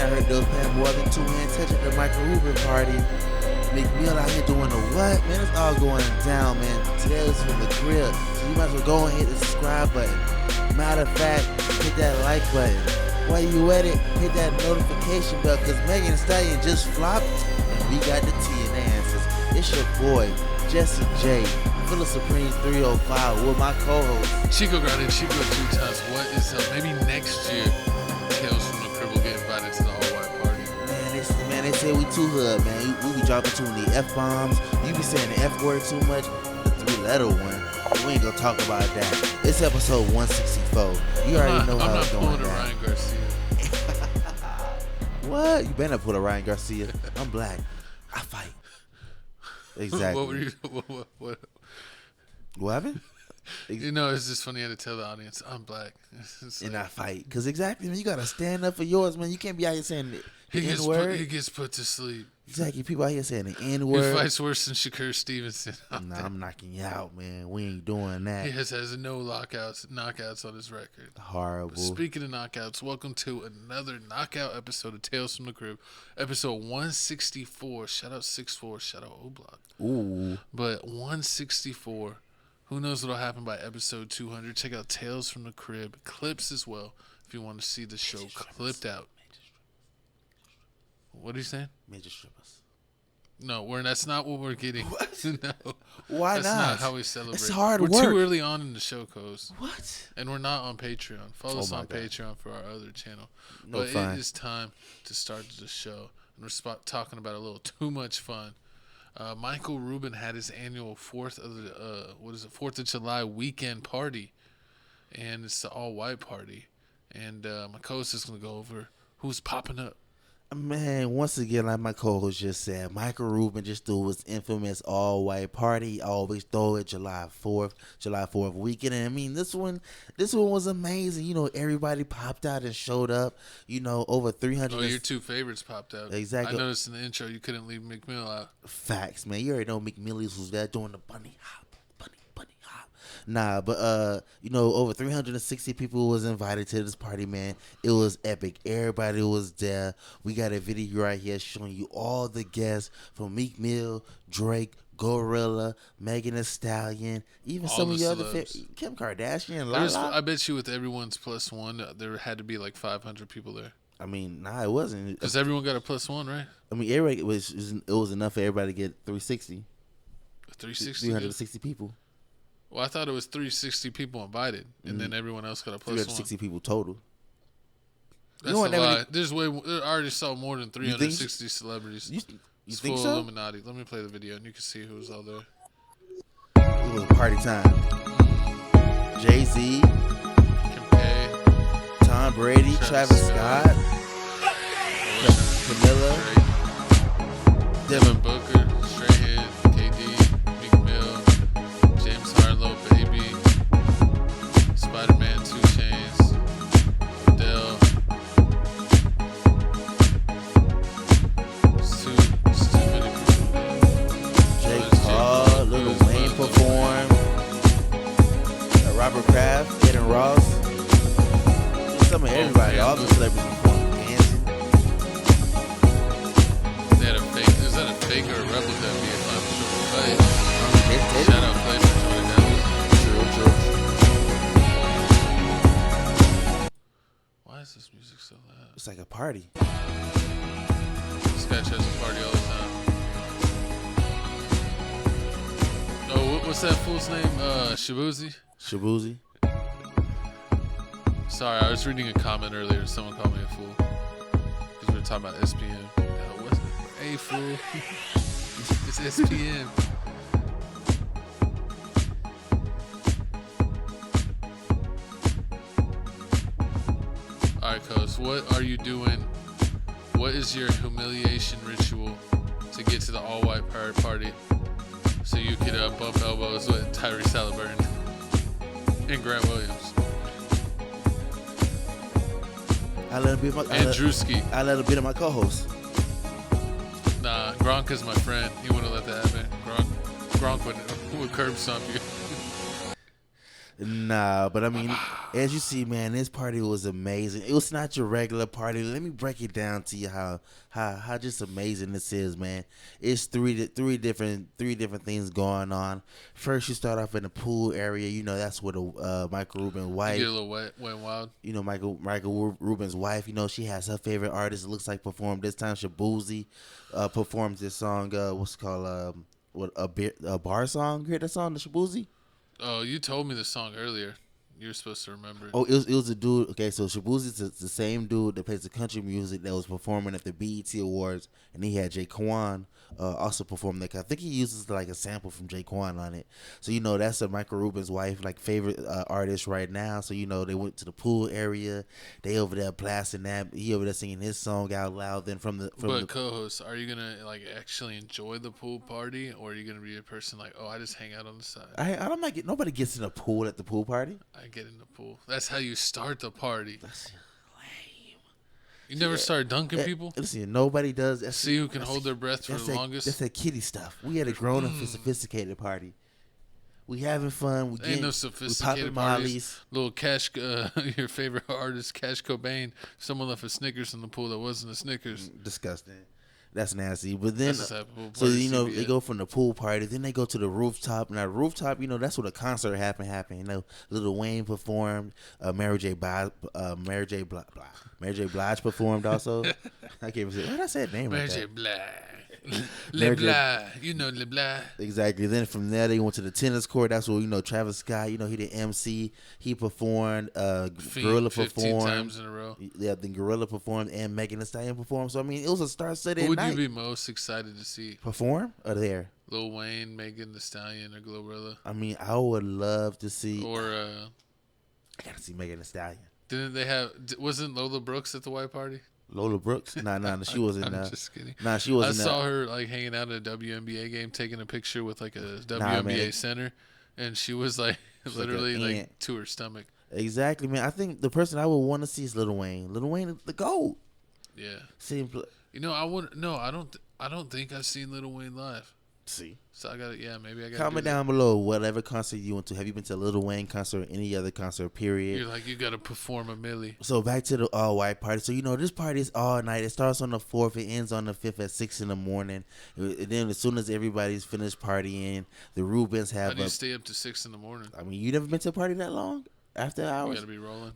I heard those playing more than 2 hand touch at the Michael Rubin party. McMill out here doing the what? Man, it's all going down, man. Tales from the crib. So you might as well go and hit the subscribe button. Matter of fact, hit that like button. While you at it, hit that notification bell, because Megan Thee Stallion just flopped, and we got the T in the answers. It's your boy, Jesse J, Philip Supreme 305, with my co-host. Chico got in, Chico 2 times. What is up? Maybe next year, Tales from the Crib will get invited to the all-white party. Man, they say we too hood, man. We be dropping too many F-bombs. You be saying the F-word too much. The 3-letter one. But we ain't gonna talk about that. It's episode 164. You already know how it's going down. I'm not pulling a Ryan Garcia. What? You better not pull a Ryan Garcia. I'm black. I fight. Exactly. What were you? What happened? You know, it's just funny. I had to tell the audience, I'm black. And I fight. Because exactly, man, you got to stand up for yours, man. You can't be out here saying the N-word. He gets put to sleep. Exactly. People out here saying the N-word. He fights worse than Shakur Stevenson. Nah, I'm knocking you out, man. We ain't doing that. He has no knockouts on his record. Horrible. Speaking of knockouts, welcome to another knockout episode of Tales from the Crib. Episode 164. Shout out 64. Shout out O-Block. Ooh. But 164. Who knows what'll happen by episode 200. Check out Tales from the Crib. Clips as well if you want to see the show clipped out. What are you saying? Major strippers. No, that's not what we're getting. What? No. Why that's not? Not how we celebrate. It's hard we're work. Too early on in the show, Coast. What? And we're not on Patreon. Follow us on God. Patreon for our other channel. No, but fine. It is time to start the show. And we're talking about a little too much fun. Michael Rubin had his annual 4th of July weekend party. And it's the all-white party. And my co-host is going to go over who's popping up. Man, once again, like my co-host just said, Michael Rubin just threw his infamous all-white party. Always throw it July 4th weekend. And I mean, this one was amazing. You know, everybody popped out and showed up. You know, over 300. Oh, your two favorites popped out. Exactly. I noticed in the intro you couldn't leave McMill out. Facts, man. You already know McMillies was there doing the bunny hop. Nah, but you know, over 360 people was invited to this party, man. It was epic. Everybody was there. We got a video right here showing you all the guests from Meek Mill, Drake, Gorilla, Megan Thee Stallion, even all some of your other Kim Kardashian. I bet you with everyone's +1, there had to be like 500 people there. I mean, nah, it wasn't. Because everyone got a +1, right? I mean, everybody it was enough for everybody to get 360. 360 people. Well, I thought it was 360 people invited, and then everyone else got a +1. 360 people total. That's a lie. I already saw more than 360 celebrities. You it's think full so? Illuminati. Let me play the video, and you can see who was all there. It was party time. Jay-Z, Kim K, Tom Brady, Travis Scott, Camilla, Devin Booker, Strahan, KD, Meek Mill, James Harlow, Baby, Spider-Man, 2 Chainz, Adele. It's too many people. Jake Paul, Lil Wayne performed, Robert Kraft, Ed and Ross, some of everybody, all the celebrities performed, dancing. They had a fake. Is that a fake or a replica of BFI fight? Shout out Clay for joining that. True. Why is this music so loud? It's like a party. This guy tries to party all the time. Oh, what's that fool's name? Shabuzi? Sorry, I was reading a comment earlier. Someone called me a fool. Because we were talking about SPM. What's a fool? It's SPM. Alright, Coach, what are you doing? What is your humiliation ritual to get to the all-white party so you could bump elbows with Tyrese Halliburton and Grant Williams? I let him be my Drewski. I let him be my co-host. Nah, Gronk is my friend. He wouldn't let that happen. Gronk would curb stomp you. Nah, but I mean, as you see, man, this party was amazing. It was not your regular party. Let me break it down to you how just amazing this is, man. It's three different things going on. First, you start off in the pool area. You know that's where the Michael Rubin's You wife. get a little wet and wild. You know Michael Rubin's wife. You know she has her favorite artist. It looks like performed this time. Shabuzi performs this song. What's it called? A bar song. You heard that song, the Shabuzi? Oh, you told me the song earlier. You're supposed to remember it. Oh, it was a dude. Okay, so Shabuzi's the same dude that plays the country music that was performing at the BET Awards, and he had Jay Quan also perform that. I think he uses like a sample from Jay Quan on it. So you know that's a Michael Rubin's wife, like favorite artist right now. So you know they went to the pool area. They over there blasting that. He over there singing his song out loud. Then But co-host, are you gonna like actually enjoy the pool party, or are you gonna be a person like, oh, I just hang out on the side? I don't like it. Nobody gets in a pool at the pool party. I get in the pool. That's how you start the party. That's lame. You never start dunking people? Listen, nobody does. See who can hold their breath for the longest? That's that kiddie stuff. We had a grown and sophisticated party. We having fun. We Ain't no sophisticated parties. Little Cash, your favorite artist, Cash Cobain. Someone left a Snickers in the pool that wasn't a Snickers. Disgusting. That's nasty. But then, so they go from the pool party, then they go to the rooftop. Now, the rooftop, that's where the concert happened. Lil Wayne performed. Mary J. Blige performed also. I can't even say. What did I say her name? Mary J. Blige. Le Blige. You know Le Blige. Exactly. Then from there, they went to the tennis court. That's where, Travis Scott, he did MC. He performed. Gorilla 15 performed. times in a row. Yeah, then Gorilla performed and Megan Thee Stallion performed. So, I mean, it was a star-studded night. Who would you be most excited to see? Perform or there? Lil Wayne, Megan Thee Stallion, or Glorilla? I mean, I would love to see. Or, I gotta see Megan Thee Stallion. Didn't they have, wasn't Lola Brooks at the white party? Lola Brooks? Nah, she wasn't there. I'm just kidding. Nah, she wasn't there. I saw her like hanging out at a WNBA game, taking a picture with like a WNBA center, and she was like literally like to her stomach. Exactly, man. I think the person I would want to see is Lil Wayne. Lil Wayne, the GOAT. Yeah. See him play. I don't think I've seen Lil Wayne live. See. So maybe I got. Comment down below whatever concert you went to. Have you been to a Lil Wayne concert or any other concert? Period. You're like, you got to perform a milli. So back to the all white party. So this party is all night. It starts on the 4th. It ends on the 5th at 6 in the morning. And then as soon as everybody's finished partying, the Rubens have. How do you stay up to 6 in the morning? I mean, you never been to a party that long? After hours? You got to be rolling.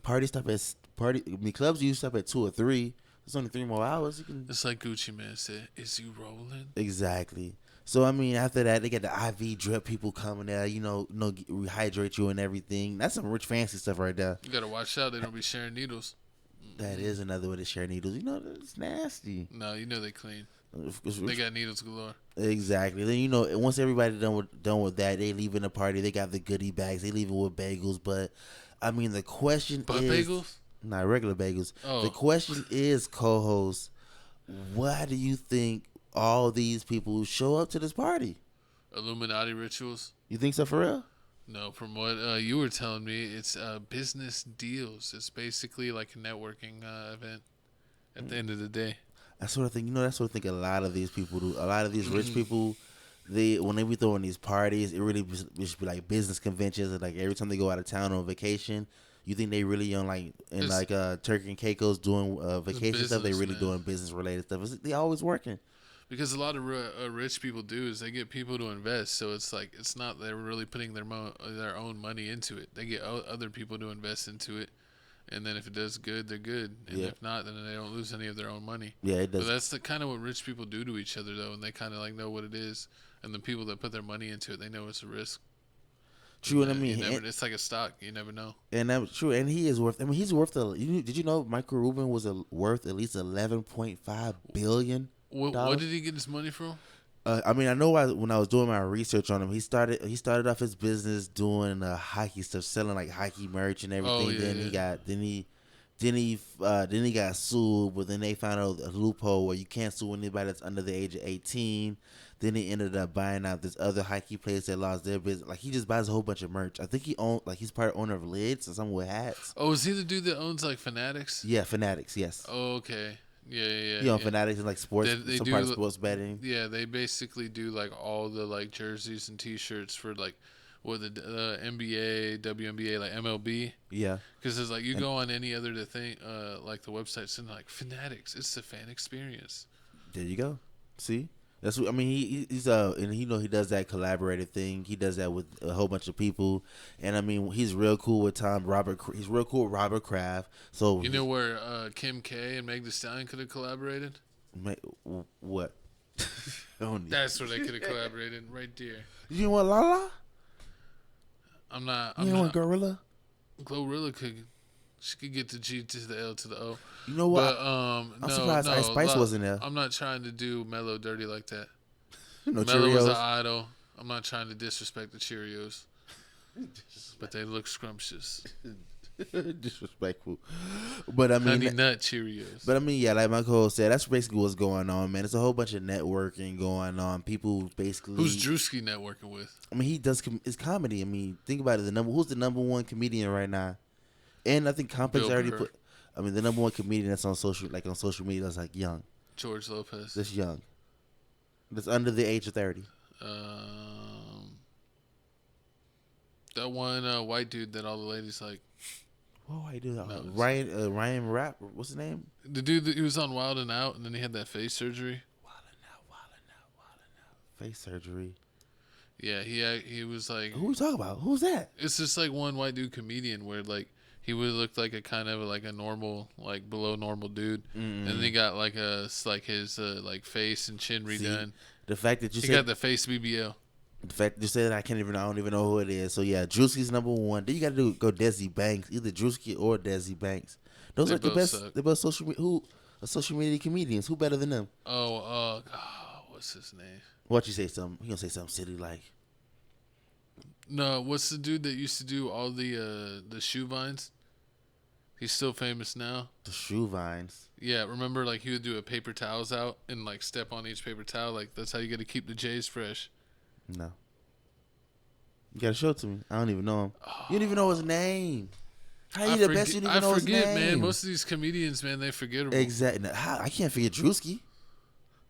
Clubs used to stop at 2 or 3. It's only 3 more hours. It's like Gucci Man said, is you rolling? Exactly. So, I mean, after that, they got the IV drip people coming there, rehydrate you and everything. That's some rich, fancy stuff right there. You got to watch out. They don't be sharing needles. That is another way to share needles. It's nasty. No, they clean. They got needles galore. Exactly. Then, once everybody done with that, they leaving the party. They got the goodie bags. They leaving with bagels. But, I mean, the question is... bagels? Not regular bagels. Oh. The question is, co-host, why do you think all these people show up to this party? Illuminati rituals. You think so for real? No, from what you were telling me, it's business deals. It's basically like a networking event at the end of the day. That's what I think. That's what I think a lot of these people do. A lot of these rich people, when they be throwing these parties, it really should be like business conventions. And like every time they go out of town on vacation, you think they really on Turkey and Caicos doing vacation stuff? They really doing business related stuff. They always working. Because a lot of rich people do is they get people to invest. So it's like it's not they're really putting their own money into it. They get other people to invest into it, and then if it does good, they're good. And if not, then they don't lose any of their own money. Yeah, it does. But that's the kind of what rich people do to each other, though, and they kind of like know what it is. And the people that put their money into it, they know it's a risk. True, and I mean, it's like a stock. You never know. And that's true. And he is worth. I mean, he's worth. Did you know Michael Rubin was worth at least $11.5 billion? What did he get his money from? I mean, I know when I was doing my research on him, he started off his business doing hockey stuff, selling like hockey merch and everything. Then he got sued, but then they found out a loophole where you can't sue anybody that's under the age of 18. Then he ended up buying out this other hockey place that lost their business. Like he just buys a whole bunch of merch. I think he's part owner of Lids and some with hats. Oh, is he the dude that owns like Fanatics? Yeah, Fanatics. Yes. Oh, okay. Yeah. You know, Fanatics and like sports, some part of sports betting. Yeah, they basically do like all the like jerseys and T-shirts for like with the NBA, WNBA, like MLB. Yeah. Because it's like you go on any other thing, like the websites and like Fanatics. It's the fan experience. There you go. See, that's what I mean. He's and he he does that collaborative thing. He does that with a whole bunch of people, and I mean he's real cool with He's real cool with Robert Kraft. So you know where Kim K and Meg Thee Stallion could have collaborated? What? That's where they could have collaborated right there. You want Lala? I'm not. You want Gorilla? Glorilla could. She could get the G to the L to the O. You know what? But, I'm surprised Ice Spice wasn't there. I'm not trying to do Mello dirty like that. No Mello was Cheerios. an idol. I'm not trying to disrespect the Cheerios. But they look scrumptious. Disrespectful. But I mean, Honey Nut Cheerios. But I mean, yeah, like Michael said, that's basically what's going on, man. It's a whole bunch of networking going on. People basically. Who's Drewski networking with? I mean, he does his comedy. I mean, think about it. Who's the number one comedian right now? And I think Complex Bill already Burr. put. I mean, the number one comedian that's on social media that's like young. George Lopez. That's young. That's under the age of 30. That one white dude that all the ladies like. What white dude? No, Ryan Rapp. What's his name? The dude that he was on Wild and Out, and then he had that face surgery. Wildin' Out. Face surgery. Yeah, he was like. Who are we talking about? Who's that? It's just like one white dude comedian where like he would look like a kind of like a normal, like below normal dude, and then he got like his like face and chin redone. See, the fact that you got the face BBL. The fact that you said that I don't even know who it is. So yeah, Drewski's number one. Then you got to go Desi Banks, either Drewski or Desi Banks. Those are the best. Suck. They're both social media comedians. Who better than them? What's his name? What you say something? He gonna say something silly like. No, what's the dude that used to do all the shoe vines? He's still famous now. The shoe vines. Yeah, remember like he would do a paper towels out and like step on each paper towel. Like that's how you got to keep the J's fresh. No. You gotta show it to me. I don't even know him. You don't even know his name. How you the best? You don't even know his name. I forget, man. Most of these comedians, man, they forgettable. Exactly. I can't forget Drewski.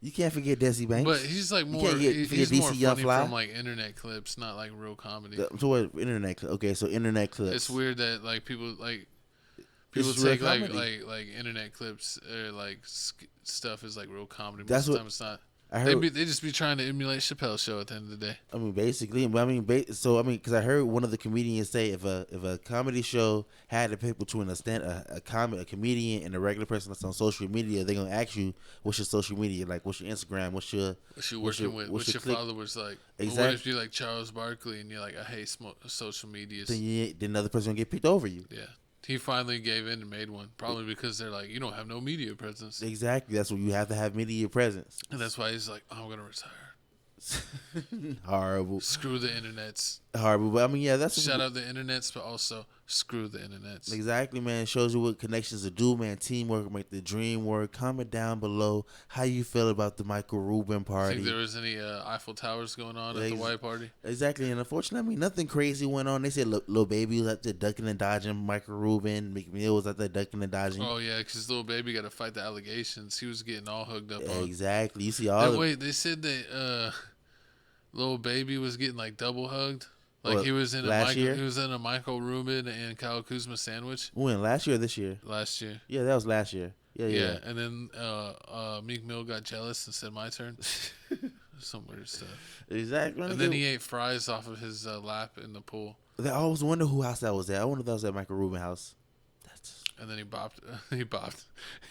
You can't forget Desi Banks. But he's like more. He's more funny from like internet clips, not like real comedy. So what? Internet clips. Okay, so internet clips. It's weird that like people take like internet clips or like stuff is like real comedy. Most of the time it's not. They just be trying to emulate Chappelle's show at the end of the day. I mean, basically, because I heard one of the comedians say if a comedy show had to pick between a comedian and a regular person that's on social media, they're gonna ask you what's your social media like, what's your Instagram, what's your what's your followers like. Exactly. Well, what if you're like Charles Barkley and you're like I hate social media? Then another person gonna get picked over you. Yeah. He finally gave in and made one, probably because they're like, you don't have no media presence. Exactly. That's what you have to have media presence. And that's why he's like, I'm going to retire. Horrible. Screw the internets. Horrible. But I mean, yeah, that's shout out the internets, but also screw the internets. Exactly, man. It shows you what connections to do, man. Teamwork make the dream work. Comment down below how you feel about the Michael Rubin party. Think there was any Eiffel Towers going on at the white party? Exactly, and unfortunately, I mean, nothing crazy went on. They said Lil Baby was out there ducking and dodging Michael Rubin. McMill was out there ducking and dodging. Oh yeah, because Lil Baby got to fight the allegations. He was getting all hooked up on. Exactly. You see all. Wait, they said that Lil Baby was getting like double hugged. Like he was in a Michael Rubin and Kyle Kuzma sandwich. When? Last year or this year? Last year. Yeah, that was last year. Yeah. And then Meek Mill got jealous and said, "My turn." Some weird stuff. Exactly. And then he ate fries off of his lap in the pool. I always wonder who house that was at. I wonder if that was at Michael Rubin house. And then he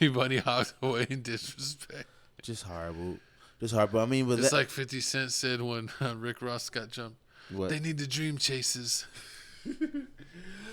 bunny hopped away in disrespect. Just horrible. I mean, but it's like 50 Cent said when Rick Ross got jumped. What? They need the dream chases.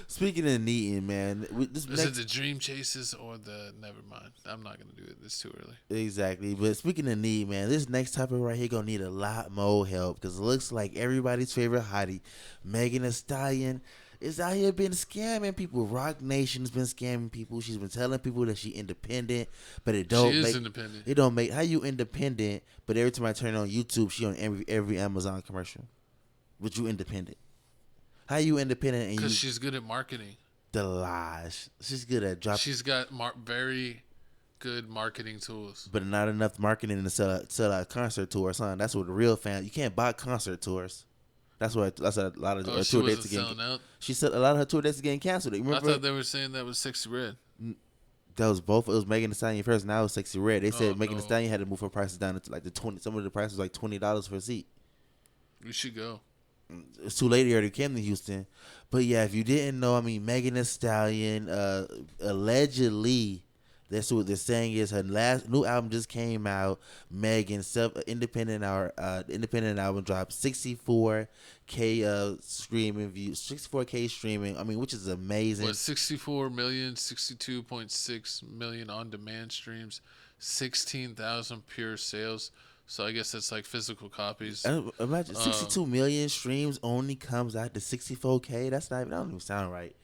Speaking of Neaton, man. Is it the dream chases or the... Never mind. I'm not going to do it. It's too early. Exactly. But speaking of need, man, this next topic right here going to need a lot more help because it looks like everybody's favorite hottie, Megan Thee Stallion, is out here been scamming people. Rock Nation's been scamming people. She's been telling people that she independent, but it don't make... She is independent. It don't make... How you independent, but every time I turn on YouTube, she on every Amazon commercial. But you independent. How you independent? And because she's good at marketing. The lies. She's good at dropping. She's got very good marketing tools. But not enough marketing to sell a concert tour, son. That's what the real fan... You can't buy concert tours. That's what a lot of Oh, she tour dates wasn't are getting. selling out. She said a lot of her tour dates are getting canceled. I Remember thought they were saying that was Sexy Red. that was both. It was Megan Thee Stallion first. Now it's Sexy Red. They Oh said Megan Thee no, Stallion had to move her prices down to like the 20. Some of the prices like $20 for a seat. we should go. It's too late. He already came to Houston. But yeah, if you didn't know, I mean, Megan Thee Stallion allegedly. That's what they're saying is her last new album just came out. Megan independent album dropped 64K streaming views, 64K streaming. I mean, which is amazing. What 64 million, 62.6 million on demand streams, 16,000 pure sales. So I guess that's like physical copies. Imagine 62 million streams only comes out to 64K. That's not even. That don't even sound right.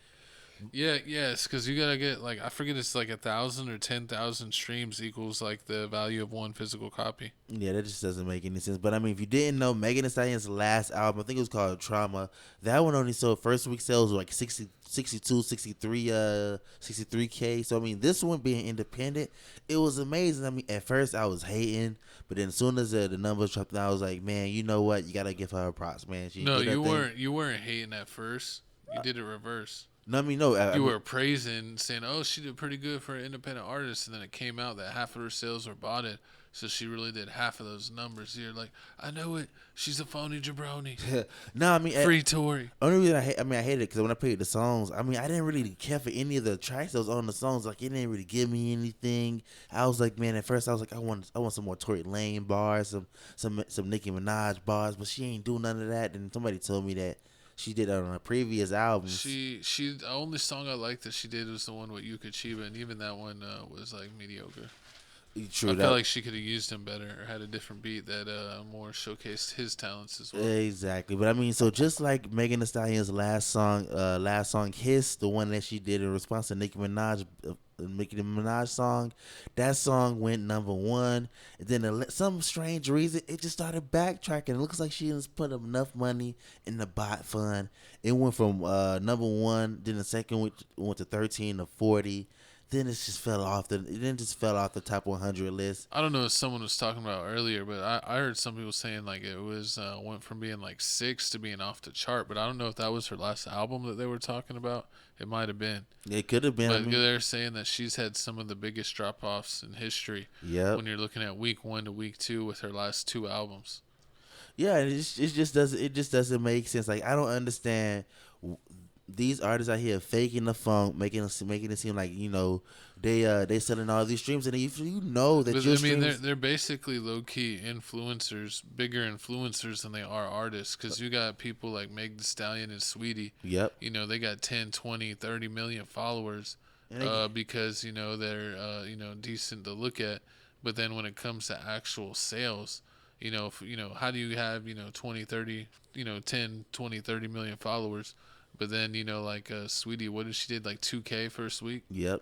Yeah, yes, because you gotta get like I forget it's like 1,000 or 10,000 streams equals like the value of one physical copy. Yeah, that just doesn't make any sense. But I mean, if you didn't know, Megan Thee Stallion's last album, I think it was called Trauma. That one only sold first week sales were like 60, 62, 63, 63K. So I mean, this one being independent, it was amazing. I mean, at first I was hating, but then as soon as the numbers dropped, I was like, man, you know what? You gotta give her props, man. She No, did her you thing. weren't. You weren't hating at first. You did it reverse. No, I mean, no. You were praising, saying, "Oh, she did pretty good for an independent artist," and then it came out that half of her sales were botted, so she really did half of those numbers. You're like, "I know it. She's a phony jabroni." No, I mean, Free Tory. Only reason I hate it because when I played the songs, I mean, I didn't really care for any of the tracks that was on the songs. Like, it didn't really give me anything. I was like, man, at first I was like, I want some more Tory Lane bars, some Nicki Minaj bars, but she ain't do none of that. And somebody told me that she did that on her previous albums. She the only song I liked that she did was the one with Yuka Chiba, and even that one was like mediocre. True, I feel like she could have used him better or had a different beat that more showcased his talents as well. Exactly, but I mean, so just like Megan Thee Stallion's last song, "Hiss," the one that she did in response to Nicki Minaj song, that song went #1, and then some strange reason it just started backtracking. It looks like she didn't put enough money in the bot fund. It went from #1, then the second week went to 13 to 40. Then it just fell off the top 100 list. I don't know if someone was talking about earlier, but I heard some people saying like it was went from being like 6 to being off the chart. But I don't know if that was her last album that they were talking about. It might have been. It could have been. But they're saying that she's had some of the biggest drop offs in history. Yeah. When you're looking at week 1 to week 2 with her last 2 albums. Yeah, it just doesn't make sense. Like, I don't understand. These artists out here faking the funk, making it seem like, you know, they selling all these streams, and you know that. But your streams, they're basically low key influencers, bigger influencers than they are artists. Because you got people like Meg Thee Stallion and Sweetie. Yep. You know, they got 10, 20, 30 million followers, because you know they're decent to look at. But then when it comes to actual sales, how do you have 20, 30, 10, 20, 30 million followers? But then, Sweetie, what did she did? Like 2K first week? Yep.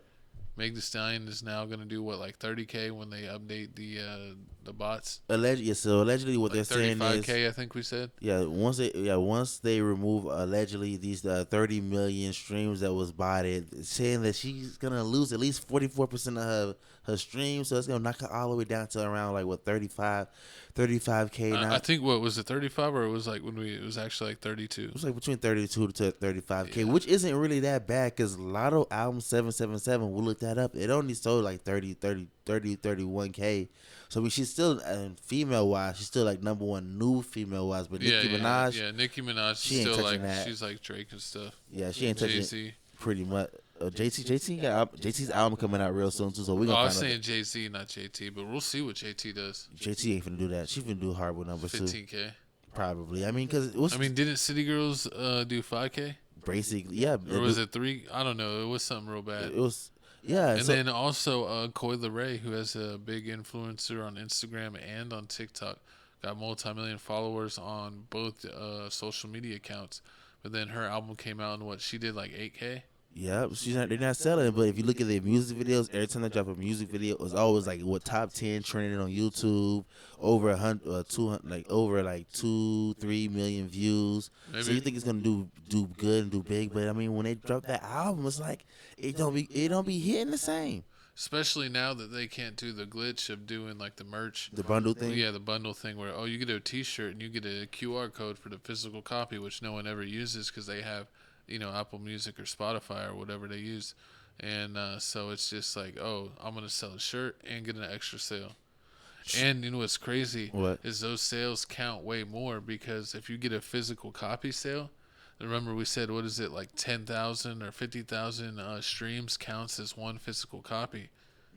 Meg Thee Stallion is now going to do, what, like 30K when they update the bots? Allegedly what they're saying is 35K, I think we said. Yeah, once they remove allegedly these 30 million streams that was botted, saying that she's going to lose at least 44% of her streams, so it's going to knock her all the way down to around like what 35K now. I think what was it 35 or it was like it was actually like 32. It was like between 32 to 35K, which isn't really that bad because Lotto album 777, we looked that up. It only sold like 31K. So I mean, she's still female wise, she's still like #1 new female wise. But Nicki Minaj, Nicki Minaj, she ain't still touching like that. she's like Drake and stuff. Yeah, she ain't touching Jay-Z. Pretty much. JT's album coming out real soon too, so we gonna. I was saying Jay-Z, not JT, but we'll see what JT does. JT ain't finna do that. She finna do horrible numbers 15K. too. Probably. I mean, didn't City Girls do 5K? Basically, yeah. Or was it 3? I don't know. It was something real bad. It was. Yeah, and then also Coi Leray, who has a big influencer on Instagram and on TikTok, got multi-million followers on both social media accounts. But then her album came out and she did like 8K. Yeah, they're not selling it. But if you look at their music videos, every time they drop a music video, it's always like top 10 trending on YouTube, over 200, over 2-3 million views. Maybe. So you think it's gonna do good and do big? But I mean, when they drop that album, it's like it don't be hitting the same. Especially now that they can't do the glitch of doing like the merch. The bundle thing? Yeah, the bundle thing where, oh, you get a t-shirt and you get a QR code for the physical copy, which no one ever uses because they have, Apple Music or Spotify or whatever they use. And so it's just like, oh, I'm going to sell a shirt and get an extra sale. And you know what's crazy? What? Is those sales count way more because if you get a physical copy sale, remember we said, what is it, like 10,000 or 50,000 streams counts as one physical copy.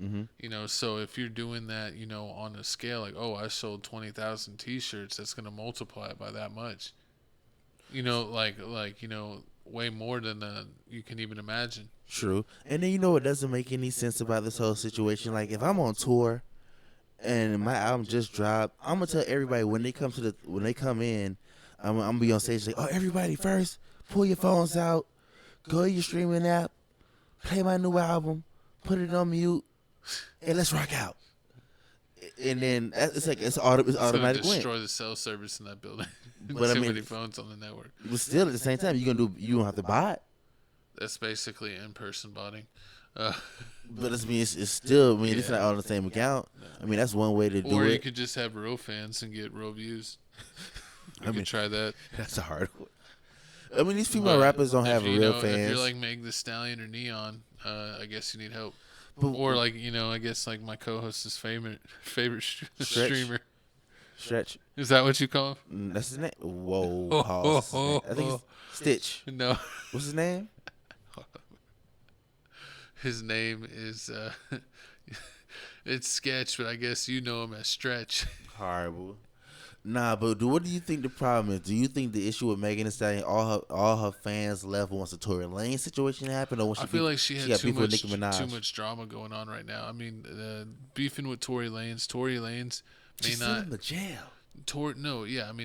Mm-hmm. So if you're doing that, on a scale like, oh, I sold 20,000 T-shirts, that's going to multiply it by that much. Way more than you can even imagine. True. And then what doesn't make any sense about this whole situation? Like if I'm on tour and my album just dropped, I'm gonna tell everybody when they come in, I'm gonna be on stage like, oh, everybody first, pull your phones out, go to your streaming app, play my new album, put it on mute, and let's rock out. And then it's automatic win. Destroy the cell service in that building. But Too many phones on the network. But still, at the same time, you don't have to buy it. That's basically in-person botting. But it's still, it's not on the same account. No. That's one way to do it. Or you could just have real fans and get real views. You could try that. That's a hard one. These female rappers don't have real fans. If you're like Meg the Stallion or Neon, I guess you need help. Or like, I guess like my co-host's favorite streamer. Stretch. Is that what you call him? That's his name. Whoa, pause. I think it's Stitch. No. What's his name? His name is it's Sketch, but I guess you know him as Stretch. Horrible. Nah, but what do you think the problem is? Do you think the issue with Megan Thee Stallion, all her fans left once the Tory Lanez situation happened, or when I feel like she had too much drama going on right now. Beefing with Tory Lanez. Tory Lanez may not sent him to jail.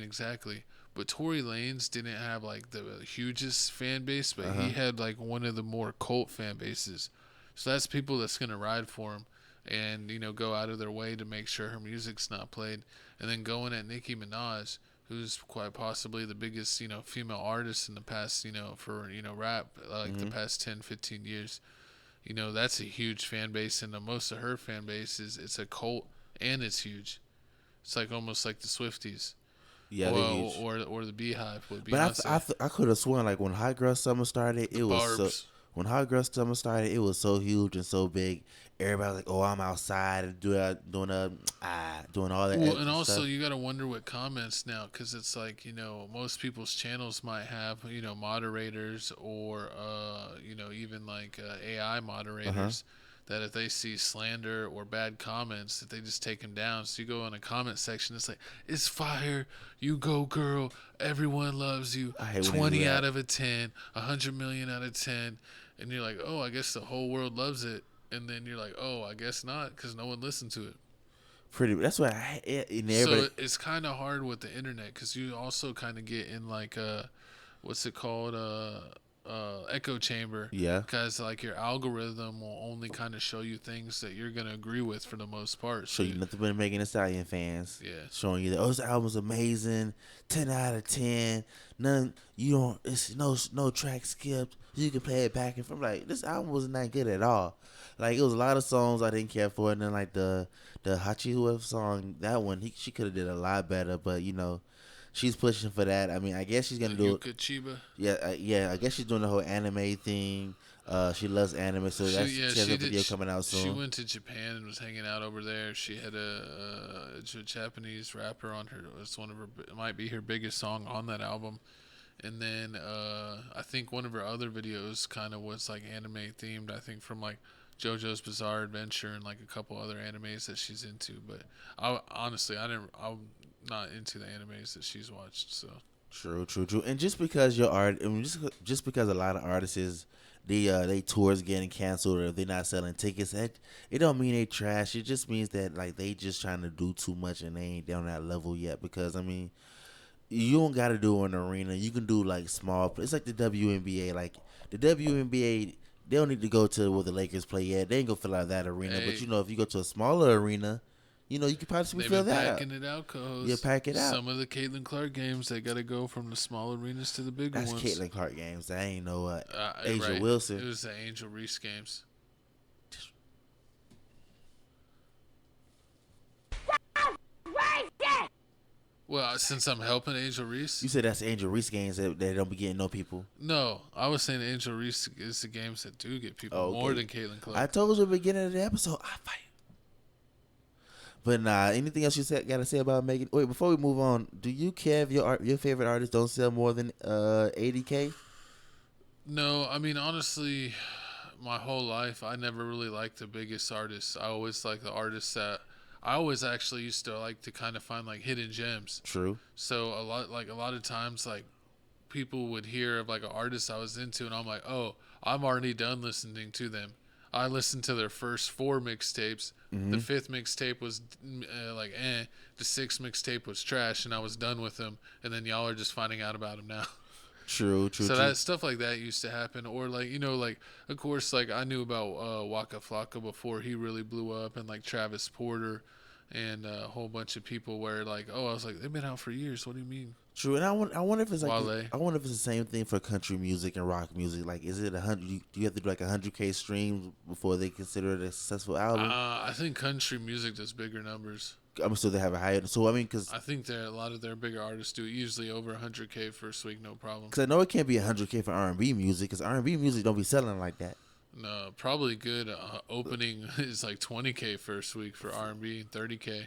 Exactly. But Tory Lanez didn't have like the hugest fan base, but he had like one of the more cult fan bases. So that's people that's gonna ride for him, and go out of their way to make sure her music's not played. And then going at Nicki Minaj, who's quite possibly the biggest, female artist in the past, for, rap, the past 10, 15 years. That's a huge fan base, and most of her fan base it's a cult, and it's huge. It's like almost like the Swifties. Yeah, or the Beehive would be. But I could have sworn like when Hot Girl Summer started, it was so huge and so big. Everybody was like, "Oh, I'm outside and doing all that." Well, and also stuff. you got to wonder what comments now, because it's like most people's channels might have moderators or even like AI moderators. That if they see slander or bad comments, that they just take them down. So you go in a comment section, it's like, it's fire, you go girl, everyone loves you, 20 out of a 10, 100 million out of 10. And you're like, oh, I guess the whole world loves it. And then you're like, oh, I guess not, because no one listened to it. That's why I hate So it's kind of hard with the internet, because you also kind of get in like, what's it called, echo chamber. Yeah. Because like your algorithm will only kind of show you things that you're gonna agree with for the most part. Show you nothing but Megan Thee Stallion fans. Yeah. Showing you that this album's amazing, 10 out of 10. It's no track skipped. You can play it back and from. Like, this album wasn't that good at all. Like, it was a lot of songs I didn't care for, and then like the Hachi Whoever song, that one she could have did a lot better, but she's pushing for that. I guess she's gonna do it. Chiba. Yeah. I guess she's doing the whole anime thing. She loves anime, so she has a video coming out soon. She went to Japan and was hanging out over there. She had a Japanese rapper on her. It might be her biggest song on that album. And then I think one of her other videos kind of was like anime themed. I think from like JoJo's Bizarre Adventure and like a couple other animes that she's into. But I'm not into the animes that she's watched. So true. And just because just because a lot of artists they tours getting canceled or they're not selling tickets, it don't mean they trash. It just means that like they just trying to do too much and they ain't down that level yet. Because you don't got to do an arena. You can do like small. It's like the WNBA. Like the WNBA, they don't need to go to where the Lakers play yet. They ain't gonna fill out that arena. But if you go to a smaller arena, you could possibly fill that out. They've been packing it out, cuz. Yeah, pack it out. Some of the Caitlin Clark games, they got to go from the small arenas to the bigger ones. That's Caitlin Clark games. That ain't no Angel Wilson. It was the Angel Reese games. Well, since I'm helping Angel Reese. You said that's Angel Reese games that don't be getting no people. No, I was saying Angel Reese is the games that do get people more than Caitlin Clark. I told you at the beginning of the episode, I fight. But nah, anything else you got to say about Megan? Wait, before we move on, do you care if your favorite artists don't sell more than 80K? No, I mean, honestly, my whole life, I never really liked the biggest artists. I always liked the artists that I always actually used to like to kind of find like hidden gems. True. So a lot of times, like people would hear of like an artist I was into, and I'm like, oh, I'm already done listening to them. I listened to their first 4 mixtapes. Mm-hmm. The 5th mixtape was The 6th mixtape was trash, and I was done with them. And then y'all are just finding out about them now. True. So that stuff like that used to happen, or like of course, like I knew about Waka Flocka before he really blew up, and like Travis Porter, and a whole bunch of people where like, oh, I was like, they've been out for years. What do you mean? True, and I wonder if it's like Wale. I wonder if it's the same thing for country music and rock music. Like, is it 100? Do you have to do like 100K streams before they consider it a successful album? I think country music does bigger numbers. I'm still they have a higher. So I mean, because I think that a lot of their bigger artists do usually over 100K first week, no problem. Because I know it can't be 100K for R&B music, because R&B music don't be selling like that. No, probably good opening is like 20K first week for R&B and 30K.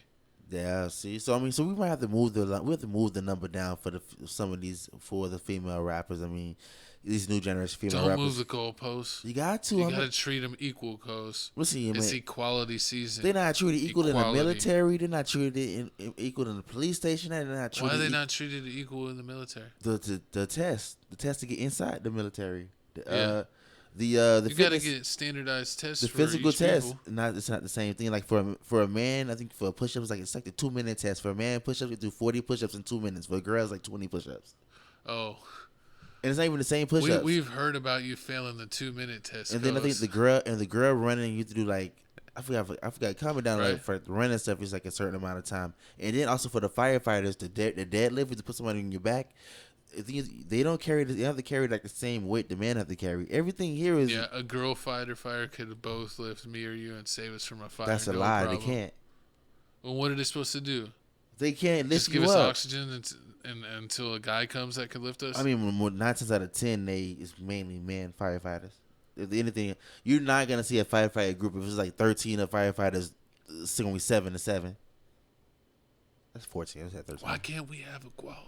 Yeah, see, so I mean, so we might have to move the number down for some of these for the female rappers. I mean, these new generation female rappers. Don't move the goalposts. You got to. You got to treat them equal, cause listen, it's man. equality season. They're not treated equal in the military. They're not treated equal in the police station. They're not treated. Why are they not treated equal in the military? The test to get inside the military. You got to get standardized tests. The for physical each test, people. It's not the same thing. Like for a man, I think for push-ups, it's like the 2-minute test. For a man, push-ups you do 40 push-ups in 2 minutes. For a girl, it's like 20 push-ups. Oh, and it's not even the same push-ups. We've heard about you failing the 2-minute test. And then I think the girl running, you have to do like I forgot. Comment down right. Like for running stuff is like a certain amount of time. And then also for the firefighters, the deadlift is to put somebody on your back. They don't carry. They have to carry like the same weight the men have to carry. Everything here is a girl fire could both lift me or you and save us from a fire. That's a lie. Problem. They can't. Well, what are they supposed to do? They can't lift just give you us up. Oxygen and until a guy comes that can lift us. I mean, 9 times out of 10, it's mainly men firefighters. If anything, you're not gonna see a firefighter group if it's like 13 of firefighters. It's gonna be 7-7. That's 14. I was at 13. Why can't we have equality?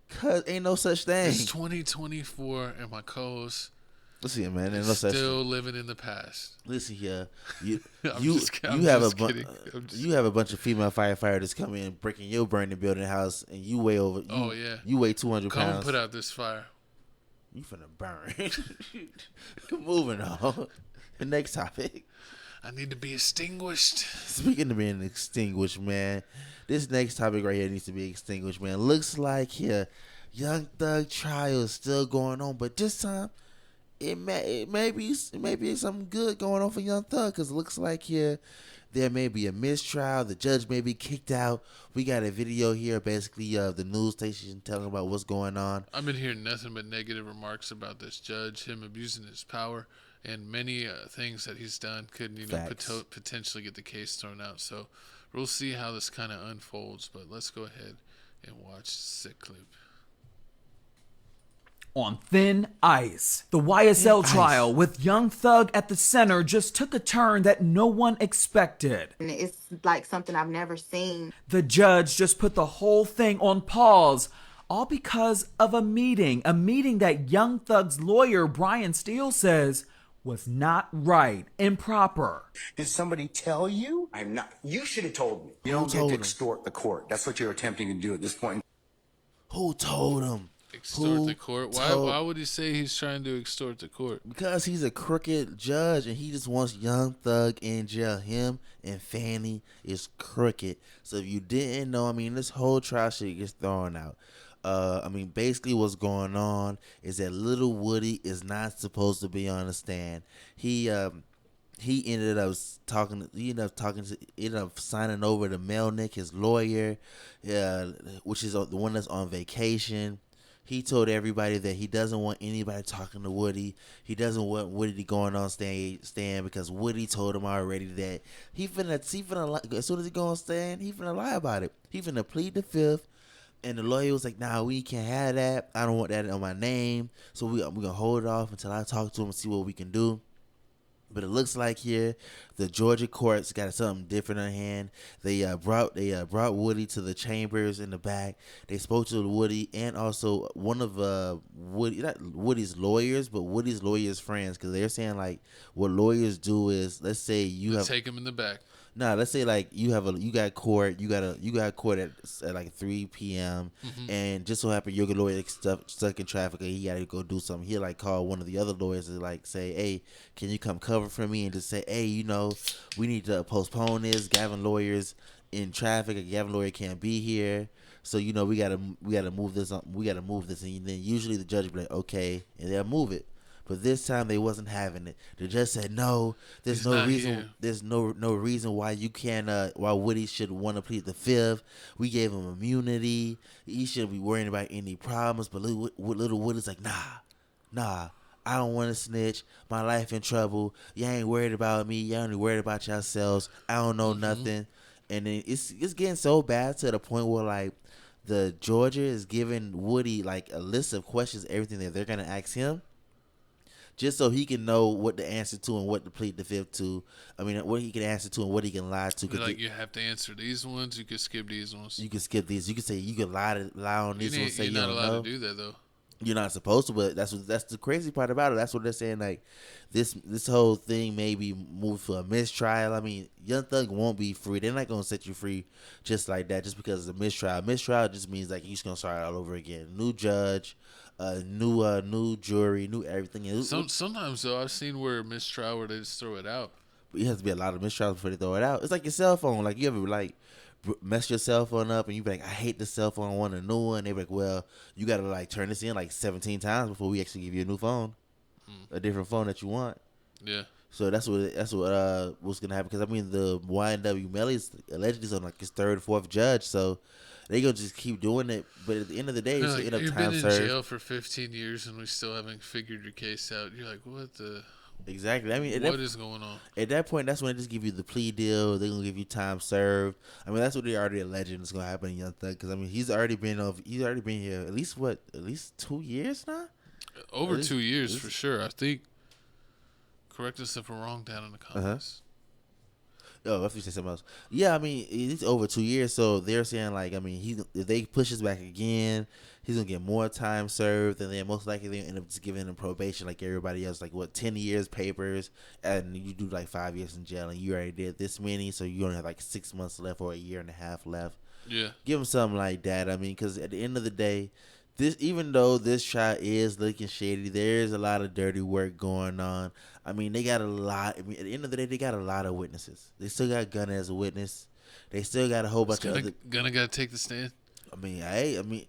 Cause ain't no such thing. It's 2024 and my co-host listen, man, ain't is no such still thing. living in the past. Listen here, you have a bunch of female firefighters come in breaking your burning building house, and you weigh over. You weigh 200 pounds. Come put out this fire. You finna burn. Moving on. The next topic. I need to be extinguished. Speaking of being extinguished, man, this next topic right here needs to be extinguished, man. Looks like here, Young Thug trial is still going on, but this time, it may be something good going on for Young Thug, because it looks like here there may be a mistrial. The judge may be kicked out. We got a video here, basically, of the news station telling about what's going on. I've been hearing nothing but negative remarks about this judge, him abusing his power. And many things that he's done could, potentially get the case thrown out. So we'll see how this kind of unfolds. But let's go ahead and watch the sick clip. On thin ice, the YSL trial with Young Thug at the center just took a turn that no one expected. And it's like something I've never seen. The judge just put the whole thing on pause. All because of a meeting that Young Thug's lawyer, Brian Steele, says was not right, improper. Did somebody tell you? I'm not. You should have told me. You don't get to extort the court. That's what you're attempting to do at this point. Who told him? Extort the court? Why would he say he's trying to extort the court? Because he's a crooked judge and he just wants Young Thug in jail. Him and Fanny is crooked. So if you didn't know, I mean, this whole trial shit gets thrown out. Basically what's going on is that Little Woody is not supposed to be on the stand. He ended up signing over to Melnick, his lawyer, which is the one that's on vacation. He told everybody that he doesn't want anybody talking to Woody. He doesn't want Woody to go on stand because Woody told him already that he finna lie. As soon as he go on stand, he finna lie about it. He finna plead the fifth. And the lawyer was like, nah, we can't have that. I don't want that on my name. So we're going to hold it off until I talk to him and see what we can do. But it looks like here the Georgia courts got something different on hand. They brought Woody to the chambers in the back. They spoke to Woody and also one of not Woody's lawyers, but Woody's lawyers' friends, because they're saying like what lawyers do is, let's say take him in the back. Nah, let's say like you got court at like 3 p.m. And just so happen your lawyer stuck in traffic and he got to go do something. He'll like call one of the other lawyers and like say, hey, can you come cover for me? And just say, hey, we need to postpone this. Gavin lawyer's in traffic. A Gavin lawyer can't be here. So we gotta move this on. We gotta move this, and then usually the judge will be like, okay, and they'll move it. But this time they wasn't having it. The judge said no. There's no reason. Here. There's no reason why you can't. Why Woody should want to plead the fifth. We gave him immunity. He shouldn't be worrying about any problems. But little Woody's like, nah. I don't want to snitch. My life in trouble. You ain't worried about me. You only worried about yourselves. I don't know nothing. And then it's getting so bad to the point where like the Georgia is giving Woody like a list of questions, everything that they're gonna ask him, just so he can know what to answer to and what to plead the fifth to. I mean, what he can answer to and what he can lie to. Like you have to answer these ones. You can skip these ones. You can skip these. You can say you can lie on these ones. Say you're not allowed to do that though. You're not supposed to, but that's the crazy part about it. That's what they're saying. Like this whole thing may be moved for a mistrial. I mean, Young Thug won't be free. They're not gonna set you free just like that, just because it's a mistrial. Mistrial just means like you're just gonna start all over again. New judge, new jury, new everything. Sometimes though, I've seen where mistrial where they just throw it out. But it has to be a lot of mistrials before they throw it out. It's like your cell phone. Like you ever like mess your cell phone up and you be like, I hate the cell phone, I want a new one. They be like, well, you gotta like turn this in like 17 times before we actually give you a new phone, a different phone that you want. Yeah. So that's what's gonna happen, because I mean the YNW is allegedly on like his third, fourth judge, so they gonna just keep doing it. But at the end of the day, it's like, end up you've time been in served. jail for 15 years and we still haven't figured your case out. You're like, what the? Exactly. I mean, what is going on? At that point, that's when they just give you the plea deal. They're gonna give you time served. I mean, that's what they already alleging is gonna happen in Young Thug. Because I mean, he's already been here at least 2 years now. Over 2 years for sure. I think. Correct us if we're wrong down in the comments. Oh, I have to say something else. Yeah, I mean, it's over 2 years, so they're saying like, I mean, if they push this back again, he's gonna get more time served, and then most likely they end up just giving him probation like everybody else, like 10 years papers, and you do like 5 years in jail, and you already did this many, so you only have like 6 months left or a year and a half left. Yeah, give him something like that. I mean, because at the end of the day, even though this trial is looking shady, there's a lot of dirty work going on. I mean, they got a lot. I mean, at the end of the day, they got a lot of witnesses. They still got Gunna as a witness. They still got a whole bunch of other. Gunna got to take the stand. I mean,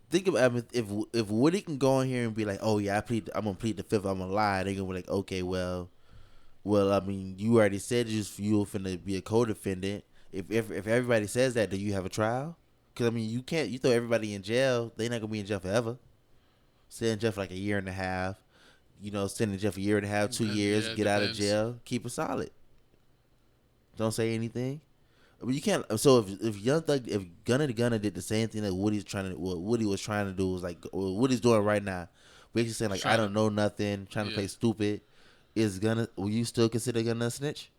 think about if Woody can go in here and be like, oh yeah, I'm gonna plead the fifth, I'm gonna lie. They gonna be like, okay, well, I mean, you already said you finna be a co-defendant. If everybody says that, do you have a trial? Because I mean, you throw everybody in jail, they're not gonna be in jail forever. Stay in jail for like a year and a half. Stay in jail for a year and a half, 2 years, get out of jail, keep it solid. Don't say anything. I mean, you can't. So if Gunna did the same thing that what Woody was trying to do was like what he's doing right now, basically saying like, I don't know nothing, trying to play stupid. Will you still consider Gunna a snitch?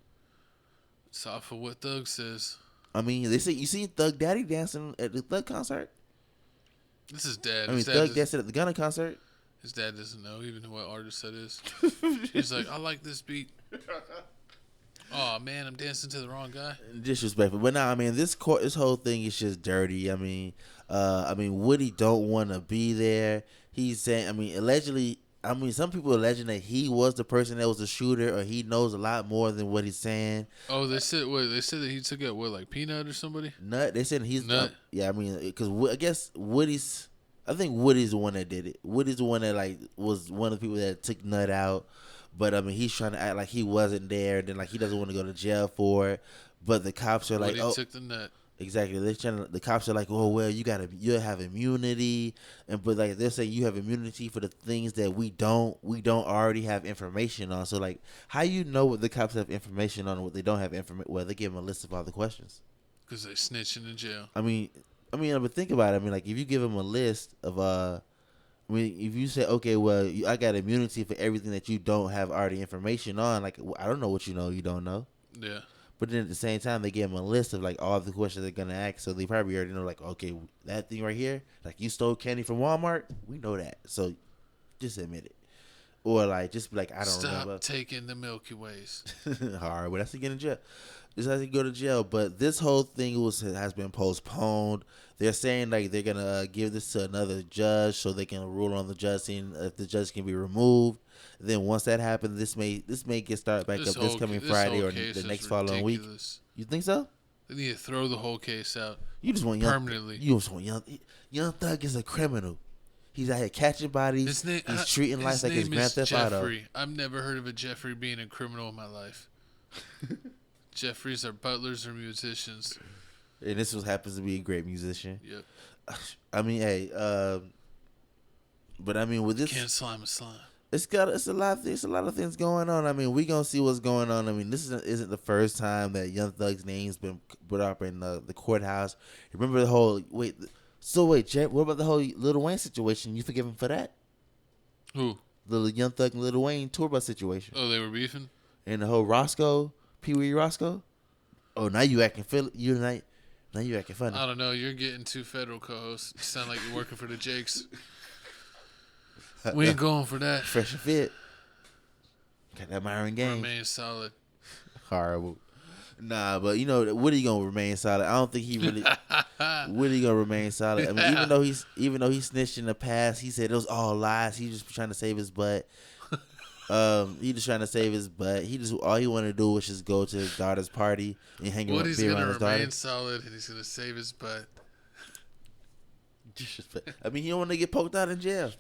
It's off of what Thug says. I mean, they say you see Thug Daddy dancing at the Thug concert. This is dad. I mean, Thug dancing at the Gunna concert. His dad doesn't know even what artist that is. He's like, I like this beat. Oh man, I'm dancing to the wrong guy. Disrespectful, but nah, I mean, this whole thing is just dirty. I mean, Woody don't want to be there. He's saying, allegedly. Some people alleging that he was the person that was the shooter, or he knows a lot more than what he's saying. Oh, they said that he took out like Peanut or somebody. Nut. They said he's Nut. Yeah, I mean, because I guess I think Woody's the one that did it. Woody's the one that like was one of the people that took Nut out. But I mean, he's trying to act like he wasn't there, and then like he doesn't want to go to jail for it. But the cops are like, Woody took the Nut. Exactly. The cops are like, oh well, you have immunity, but like they're saying you have immunity for the things that we don't already have information on. So like, how what the cops have information on and what they don't have information? Well, they give them a list of all the questions. Because they snitching in jail. I mean, I mean, but think about it. I mean, like if you give him a list of I mean, if you say, okay, well, I got immunity for everything that you don't have already information on, like I don't know what you don't know. Yeah. But then at the same time, they gave him a list of like all the questions they're gonna ask, so they probably already know, like, okay, that thing right here, like you stole candy from Walmart, we know that, so just admit it, or like just be like, I don't remember. Stop taking the Milky Ways. Hard, but that's to get in jail. Just has to go to jail. But this whole thing has been postponed. They're saying like they're gonna give this to another judge so they can rule on the judge, seeing if the judge can be removed. Then once that happens, this may get started back up this coming Friday or the next following week. You think so? They need to throw the whole case out. You just want permanently. You just want young Thug is a criminal. He's out here catching bodies. He's treating life like his Grand Theft Auto. I've never heard of a Jeffrey being a criminal in my life. Jeffries are butlers or musicians. And this one happens to be a great musician. Yep. I mean, hey, but I mean with this, can't slime a slime. It's a lot of things going on. I mean, we gonna see what's going on. I mean, this isn't the first time that Young Thug's name's been put up in the courthouse. Remember the whole Jet, what about the whole Lil Wayne situation? You forgive him for that? Who? The Young Thug and Lil Wayne tour bus situation. Oh, they were beefing? And the whole Roscoe, Pee Wee Roscoe. Oh, now you acting now you acting funny. I don't know. You're getting two federal co-hosts. You sound like you're working for the Jakes. We ain't going for that. Fresh and fit. Got that Myron game. Remain solid. Horrible. Nah, but Woody gonna remain solid. I don't think he really. Woody gonna remain solid. I mean, even though he snitched in the past, he said it was all lies. He just trying to save his butt. He just trying to save his butt. All he wanted to do was just go to his daughter's party and hang around, be around his daughter. Remain solid, and he's gonna save his butt. I mean, he don't want to get poked out in jail.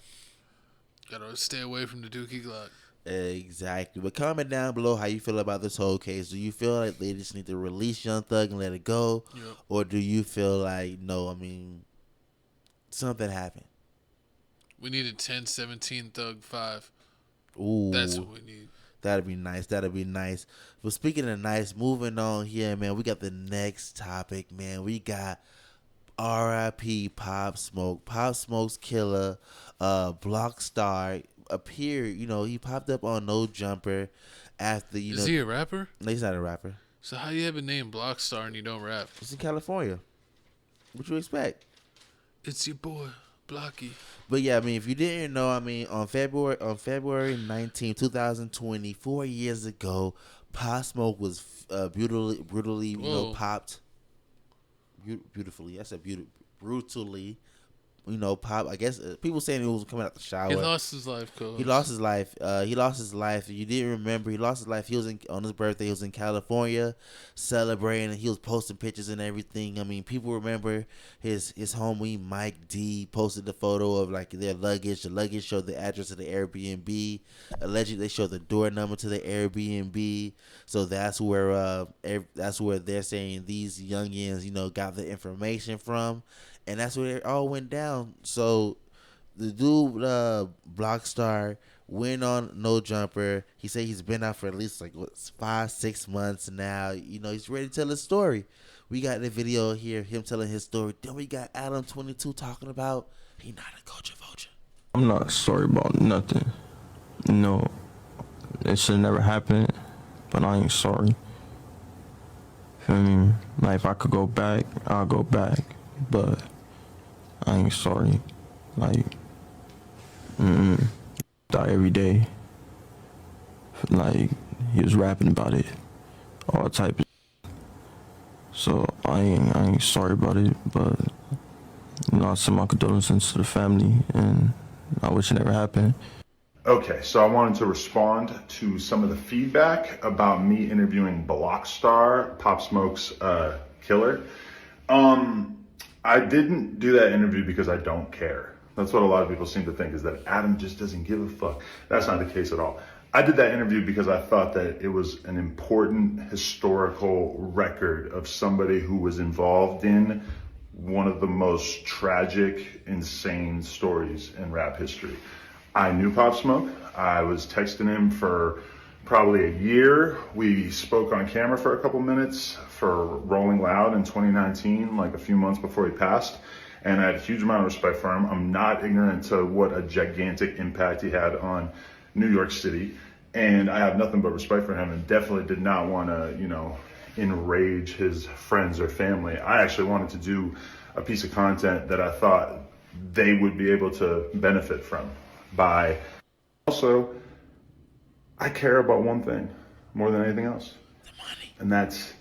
Gotta stay away from the Dookie Glock. Exactly. But comment down below how you feel about this whole case. Do you feel like they just need to release Young Thug and let it go? Yep. Or do you feel like, no, I mean, something happened? We needed 10-17 Thug 5. Ooh. That's what we need. That'd be nice. But speaking of nice, moving on here, man, we got the next topic, man. We got R.I.P. Pop Smoke. Pop Smoke's killer, Block Star, appeared. He popped up on No Jumper after, Is he a rapper? No, he's not a rapper. So how you have a name Block Star and you don't rap? It's in California. What you expect? It's your boy, Blocky. But yeah, I mean, if you didn't know, I mean, on February 19, 2020, 4 years ago, Pop Smoke was brutally, popped. Beautifully, I said brutally. Pop. I guess people saying he was coming out the shower. He lost his life, Coach. He lost his life. If you didn't remember, he lost his life. He was on his birthday. He was in California celebrating. He was posting pictures and everything. I mean, people remember his homie Mike D posted the photo of like their luggage. The luggage showed the address of the Airbnb. Allegedly, they showed the door number to the Airbnb. So that's where they're saying these youngins, got the information from. And that's where it all went down. So the dude, Blockstar, went on No Jumper. He said he's been out for at least 5-6 months now. He's ready to tell his story. We got the video here, him telling his story. Then we got Adam 22 talking about he not a culture vulture. I'm not sorry about nothing. No, it should never happen, but I ain't sorry. Feel me? Like if I could go back, I'll go back, but I ain't sorry. Like, die every day. Like, he was rapping about it, all type of. So I ain't sorry about it, but I send my condolences to the family, and I wish it never happened. Okay, so I wanted to respond to some of the feedback about me interviewing Blockstar, Pop Smoke's killer. I didn't do that interview because I don't care. That's what a lot of people seem to think, is that Adam just doesn't give a fuck. That's not the case at all. I did that interview because I thought that it was an important historical record of somebody who was involved in one of the most tragic, insane stories in rap history. I knew Pop Smoke. I was texting him for probably a year. We spoke on camera for a couple minutes for Rolling Loud in 2019, like a few months before he passed. And I had a huge amount of respect for him. I'm not ignorant to what a gigantic impact he had on New York City. And I have nothing but respect for him, and definitely did not want to, enrage his friends or family. I actually wanted to do a piece of content that I thought they would be able to benefit from. Also, I care about one thing more than anything else. The money. And that's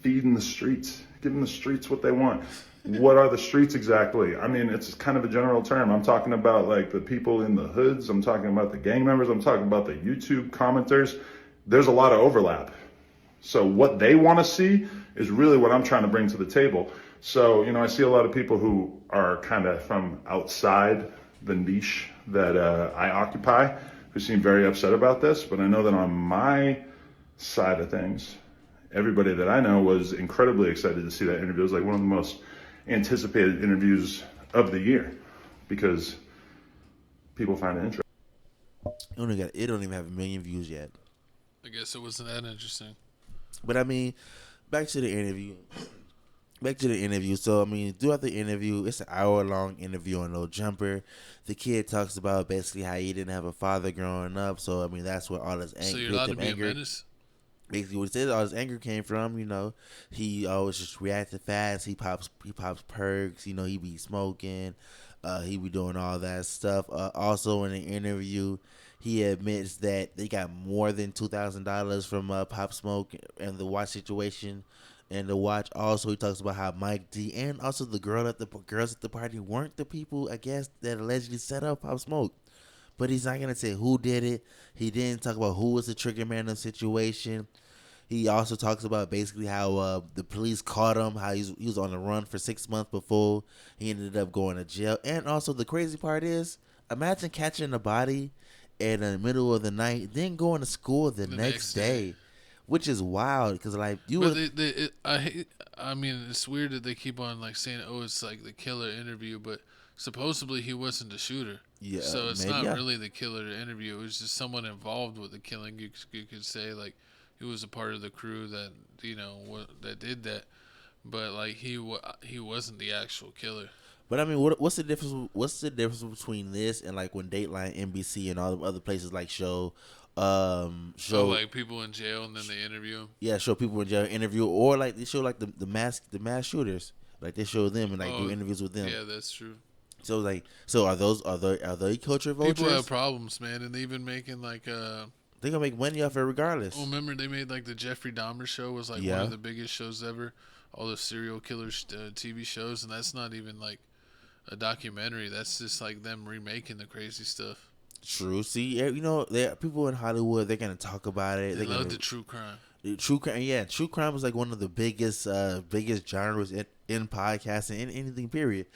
feeding the streets, giving the streets what they want. What are the streets exactly? I mean, it's kind of a general term. I'm talking about like the people in the hoods. I'm talking about the gang members. I'm talking about the YouTube commenters. There's a lot of overlap. So what they want to see is really what I'm trying to bring to the table. So, I see a lot of people who are kind of from outside the niche that I occupy who seem very upset about this. But I know that on my side of things, everybody that I know was incredibly excited to see that interview. It was like one of the most anticipated interviews of the year because people find it interesting. It don't even have 1 million views yet. I guess it wasn't that interesting. But I mean, back to the interview. So I mean, throughout the interview, it's an hour-long interview on No Jumper. The kid talks about basically how he didn't have a father growing up. So I mean, that's where all his anger. So you're allowed to be a menace? Basically, what he says all his anger came from. He always just reacted fast. He pops perks. He be smoking. He be doing all that stuff. Also in the interview, he admits that they got more than $2,000 from Pop Smoke and the watch situation. And the watch also, he talks about how Mike D and also the girls at the party weren't the people, I guess, that allegedly set up Pop Smoke. But he's not going to say who did it. He didn't talk about who was the trigger man in the situation. He also talks about basically how the police caught him, how he was on the run for 6 months before he ended up going to jail. And also the crazy part is, imagine catching a body in the middle of the night, then going to school the next day. Which is wild because like you. But I mean, it's weird that they keep on like saying, "Oh, it's like the killer interview," but supposedly he wasn't the shooter. Yeah. So it's not really the killer interview. It was just someone involved with the killing. You could say like he was a part of the crew that that did that, but like he wasn't the actual killer. But I mean, what's the difference? What's the difference between this and like when Dateline, NBC, and all the other places like show like people in jail and then they interview them? Yeah, show people in jail, interview, or like they show like the mass shooters, like they show them and like do interviews with them. Yeah, that's true. So like, are they culture vultures? People have problems, man, and they've been making like they gonna make money off it regardless. Oh, remember they made like the Jeffrey Dahmer show was like one of the biggest shows ever. All the serial killers TV shows, and that's not even like a documentary. That's just like them remaking the crazy stuff. True. See, there are people in Hollywood. They're gonna talk about it. They love the true crime. True crime, yeah. True crime is like one of the biggest genres in podcasting in anything. Period.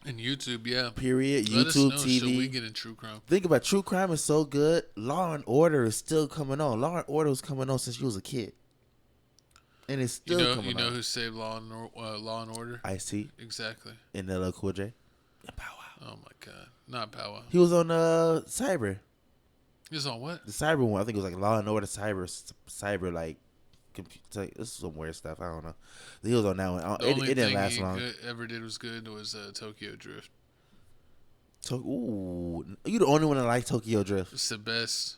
And YouTube, yeah. Period. Let YouTube, us know, TV. so we get in true crime. Think about True Crime is so good. Law and Order is still coming on. Law and Order was coming on since you was a kid, and it's still coming on. You know who saved Law and Order? Ice-T. Exactly. And LL Cool J. And Pow Wow. Oh my God, not Pow Wow. He was on Cyber. He was on what? The Cyber one. I think it was like Law and Order Cyber like. This is some weird stuff. I don't know. He was on that one. It didn't last long. The only thing he ever did was good was Tokyo Drift. Ooh, you the only one that likes Tokyo Drift. It's the best.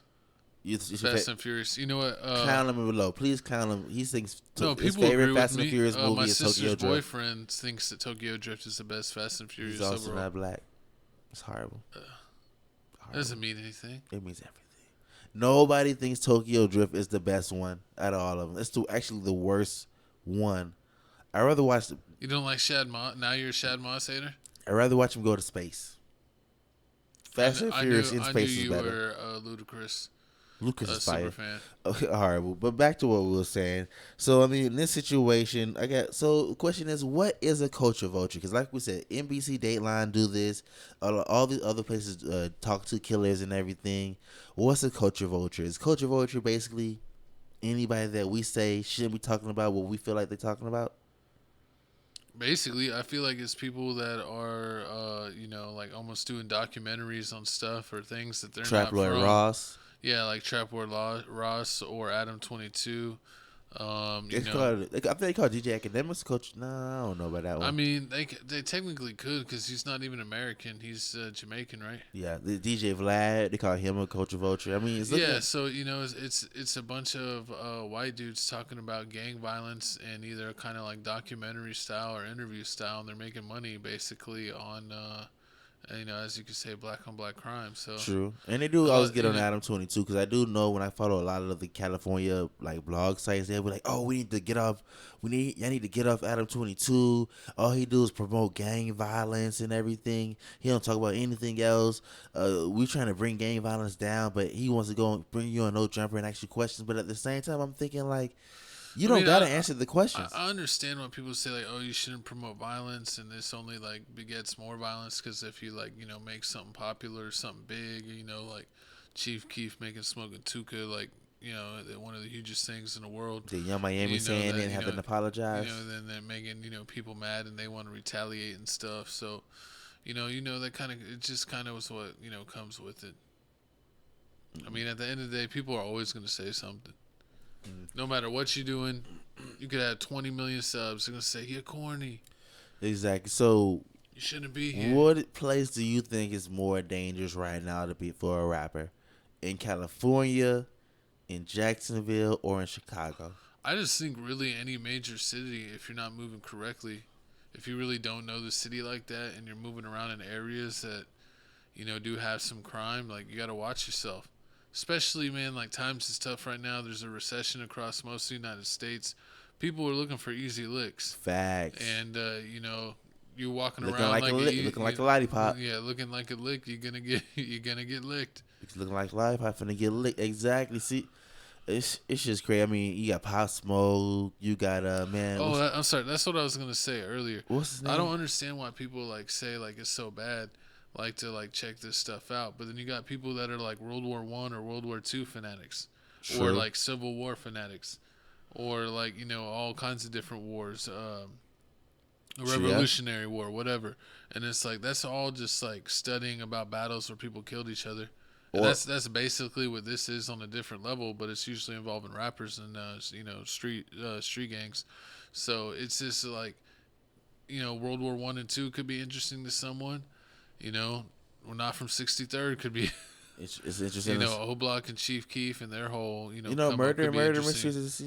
Fast and Furious. You know what? Clown him below. Please clown him. He thinks his favorite agree Fast and Furious movie is Tokyo Drift. My sister's boyfriend thinks that Tokyo Drift is the best Fast and Furious. He's also overall. not black. It's horrible. That doesn't mean anything. It means everything. Nobody thinks Tokyo Drift is the best one out of all of them. It's actually the worst one. I'd rather watch. You don't like Shad Moss? Now you're a Shad Moss hater? I'd rather watch him go to space. Fast and Furious in space is better. I knew you were ludicrous. Lucas is super fire. fan. Okay, horrible. But back to what we were saying. So I mean, in this situation, the question is, what is a culture vulture? Because like we said, NBC, Dateline do this. All these other places talk to killers and everything. What's a culture vulture? Is culture vulture basically anybody that we say shouldn't be talking about what we feel like they're talking about? Basically, I feel like it's people that are, like almost doing documentaries on stuff or things that they're Trap not Lord from. Ross. Yeah, like Trapboard Ross or Adam 22. I think they call DJ Academics coach. No, I don't know about that one. I mean, they technically could because he's not even American. He's Jamaican, right? Yeah, the DJ Vlad, they call him a culture vulture. I mean, So it's a bunch of white dudes talking about gang violence in either kind of like documentary style or interview style, and they're making money basically on as you could say, black on black crime. So true, and they do always get on Adam 22 because I do know when I follow a lot of the California like blog sites, they'll be like, "Oh, y'all need to get off Adam 22. All he do is promote gang violence and everything. He don't talk about anything else. We trying to bring gang violence down, but he wants to go and bring you on No Jumper and ask you questions. But at the same time, I'm thinking like." You don't gotta answer the questions. I understand when people say like, "Oh, you shouldn't promote violence," and this only like begets more violence because if you like, make something popular, something big, like Chief Keef making smoking Tuka, like one of the hugest things in the world. The Young Miami saying and having to apologize. Then they're making people mad and they want to retaliate and stuff. So, that kind of it just kind of was what comes with it. I mean, at the end of the day, people are always going to say something. No matter what you're doing, you could have 20 million subs. They're going to say, you're corny. Exactly. So, you shouldn't be here. What place do you think is more dangerous right now to be for a rapper? In California, in Jacksonville, or in Chicago? I just think really any major city, if you're not moving correctly, if you really don't know the city like that and you're moving around in areas that, do have some crime, like you got to watch yourself. Especially, man, like times is tough right now. There's a recession across most of the United States. People are looking for easy licks. Facts. And, you're walking looking around like a lick, looking like a lollipop. Yeah, looking like a lick. You're gonna get licked. It's looking like a lollipop, finna get licked. Exactly. See, it's just crazy. I mean, you got Pop Smoke. You got man. Oh, I'm sorry. That's what I was gonna say earlier. What's his name? I don't understand why people like say like it's so bad. Like to like check this stuff out, but then you got people that are like World War I or World War II fanatics, or like Civil War fanatics, or like all kinds of different wars, Revolutionary War, whatever. And it's like that's all just like studying about battles where people killed each other. And that's basically what this is on a different level, but it's usually involving rappers and street gangs. So it's just like World War I and II could be interesting to someone. We're not from 63rd could be. It's interesting. O-Block and Chief Keef and their whole murder mysteries is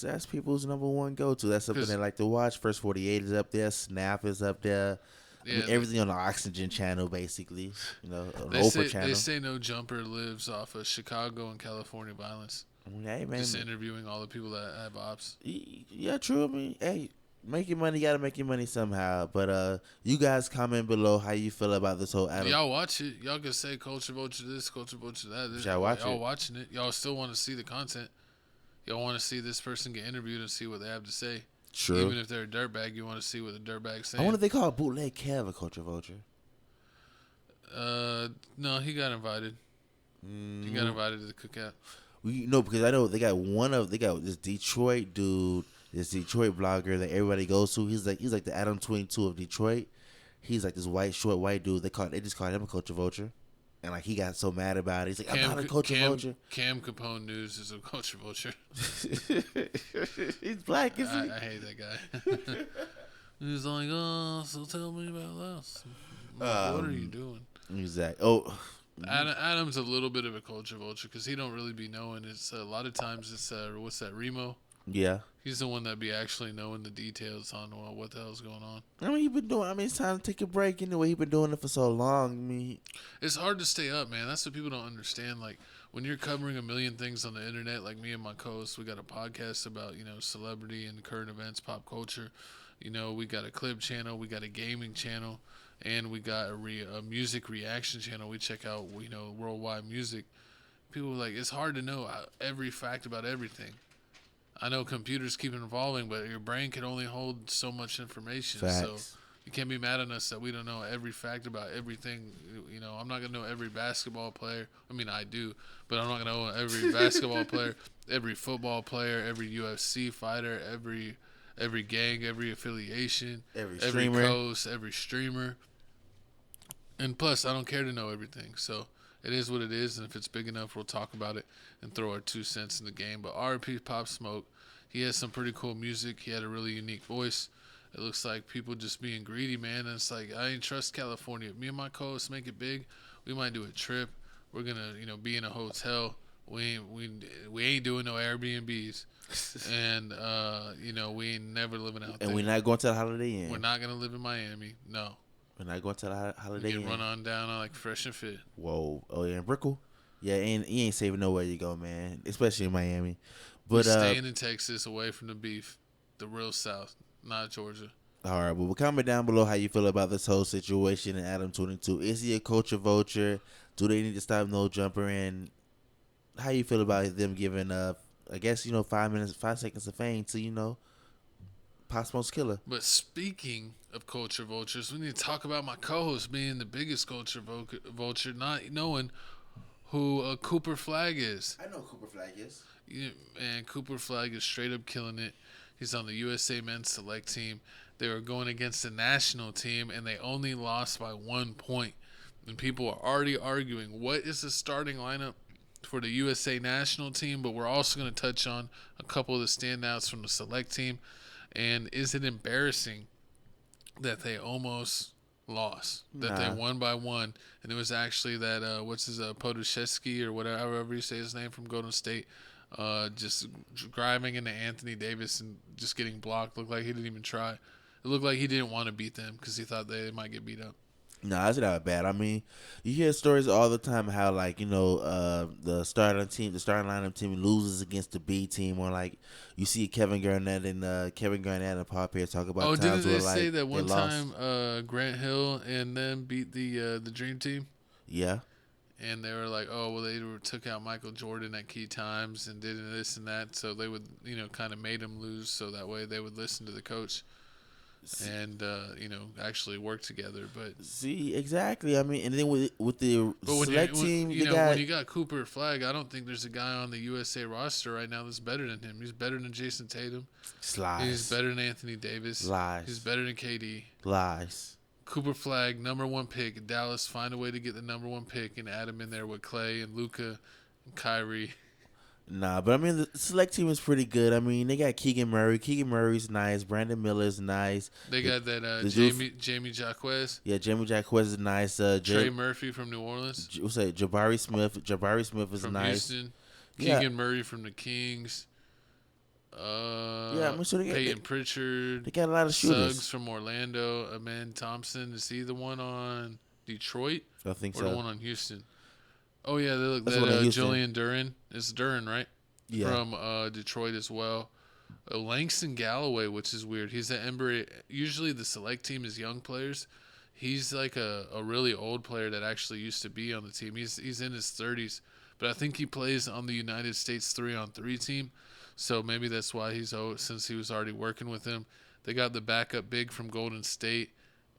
that's people's number one go to. That's something they like to watch. First 48 is up there. Snap is up there. Yeah, I mean, everything on the Oxygen channel, basically. They say No Jumper lives off of Chicago and California violence. Hey, man. Just interviewing all the people that have ops. Yeah, true. I mean, hey, making money, you gotta make your money somehow. But you guys comment below how you feel about this whole Adam. Y'all watch it. Y'all can say culture vulture this, culture vulture that. Y'all watch y'all watching it. Y'all still want to see the content. Y'all want to see this person get interviewed and see what they have to say. True. Even if they're a dirtbag, you want to see what the dirtbag's saying. I wonder if they call Bootleg Kev a culture vulture. No, he got invited. He got invited to the cookout. Because I know they got this Detroit dude. This Detroit blogger that everybody goes to. He's like the Adam 22 of Detroit. He's like this short white dude. They just call him a culture vulture, and like he got so mad about it. He's like, I'm not a culture vulture. Cam Capone News is a culture vulture. He's black, isn't he? I hate that guy. He's like, oh, so tell me about this. What are you doing? Exactly. Oh. Adam's a little bit of a culture vulture because he don't really be knowing. It's a lot of times it's what's that, Remo? Yeah. He's the one that be actually knowing the details on what the hell's going on. I mean, it's time to take a break anyway. He's been doing it for so long. I mean, it's hard to stay up, man. That's what people don't understand. Like when you're covering a million things on the internet, like me and my co-host, we got a podcast about celebrity and current events, pop culture. We got a clip channel, we got a gaming channel, and we got a music reaction channel. We check out worldwide music. People are like, it's hard to know every fact about everything. I know computers keep evolving, but your brain can only hold so much information. Facts. So you can't be mad at us that we don't know every fact about everything. I'm not going to know every basketball player. I mean, I do, but I'm not going to know every basketball player, every football player, every UFC fighter, every gang, every affiliation, every coast, every streamer. And plus, I don't care to know everything. So it is what it is, and if it's big enough, we'll talk about it and throw our 2 cents in the game. But R.I.P. Pop Smoke, he has some pretty cool music. He had a really unique voice. It looks like people just being greedy, man. And it's like, I ain't trust California. Me and my co-hosts make it big. We might do a trip. We're gonna, be in a hotel. We ain't doing no Airbnbs, and we ain't never living out there. And we're not going to the Holiday Inn. We're not gonna live in Miami. No. We're not going to the Holiday Inn. Get run on down on like Fresh and Fit. Whoa. Oh yeah, and Brickell. Yeah, and you ain't saving nowhere you go, man. Especially in Miami. But we're staying in Texas, away from the beef, the real South, not Georgia. All right, well, comment down below how you feel about this whole situation in Adam 22. Is he a culture vulture? Do they need to stop No Jumper? And how you feel about them giving up, I guess, 5 seconds of fame to, Pop Smoke's killer? But speaking of culture vultures, we need to talk about my co-host being the biggest culture vulture, not knowing who Cooper Flag is. I know who Cooper Flag is. Yeah, and Cooper Flag is straight up killing it. He's on the USA Men's Select Team. They were going against the national team, and they only lost by 1 point. And people are already arguing, what is the starting lineup for the USA national team? But we're also going to touch on a couple of the standouts from the Select Team. And is it embarrassing that they almost lost? That they won by 1, and it was actually that, Podashevsky or whatever, however you say his name, from Golden State, just driving into Anthony Davis and just getting blocked. Looked like he didn't even try. It looked like he didn't want to beat them because he thought they might get beat up. No, that's not bad. I mean, you hear stories all the time how, the starting lineup team loses against the B team, or you see Kevin Garnett and Pop here talk about times didn't where they say that one time Grant Hill and them beat the Dream Team? Yeah. And they were like, took out Michael Jordan at key times and did this and that, so they would, kind of made him lose, so that way they would listen to the coach and actually work together. But see, exactly. I mean, and then with the Select Team, when you got Cooper Flag, I don't think there's a guy on the USA roster right now that's better than him. He's better than Jason Tatum. Lies. He's better than Anthony Davis. Lies. He's better than KD. Lies. Cooper Flag, number 1 pick. Dallas find a way to get the number 1 pick and add him in there with Clay and Luka and Kyrie. Nah, but I mean, the Select Team is pretty good. I mean, they got Keegan Murray. Keegan Murray's nice. Brandon Miller's nice. They got that Jamie Jacquez. Yeah, Jamie Jacquez is nice. Trey Murphy from New Orleans. What's that? Jabari Smith. Jabari Smith is from nice. Houston. Keegan Murray from the Kings. I mean, so Peyton Pritchard. They got a lot of shooters. Suggs from Orlando. Amen Thompson. Is he the one on Detroit? I think or so. Or the one on Houston? Oh, yeah. They look Julian Duran. It's Duran, right? Yeah. From Detroit as well. Langston Galloway, which is weird. He's an NBA. Usually the Select Team is young players. He's like a really old player that actually used to be on the team. He's in his 30s. But I think he plays on the United States 3-on-3 team. So maybe that's why since he was already working with him. They got the backup big from Golden State.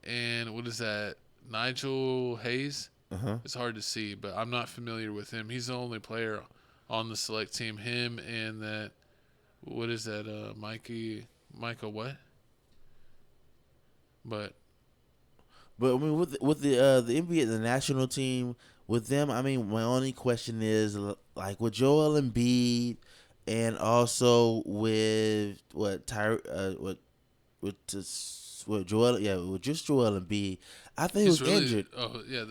And what is that? Nigel Hayes? Uh-huh. It's hard to see, but I'm not familiar with him. He's the only player on the Select Team. Him and that, what is that? Micah what? But I mean, with the NBA, the national team, with them, I mean, my only question is with Joel Embiid, and also with with Joel Embiid. I think he was injured. Oh yeah,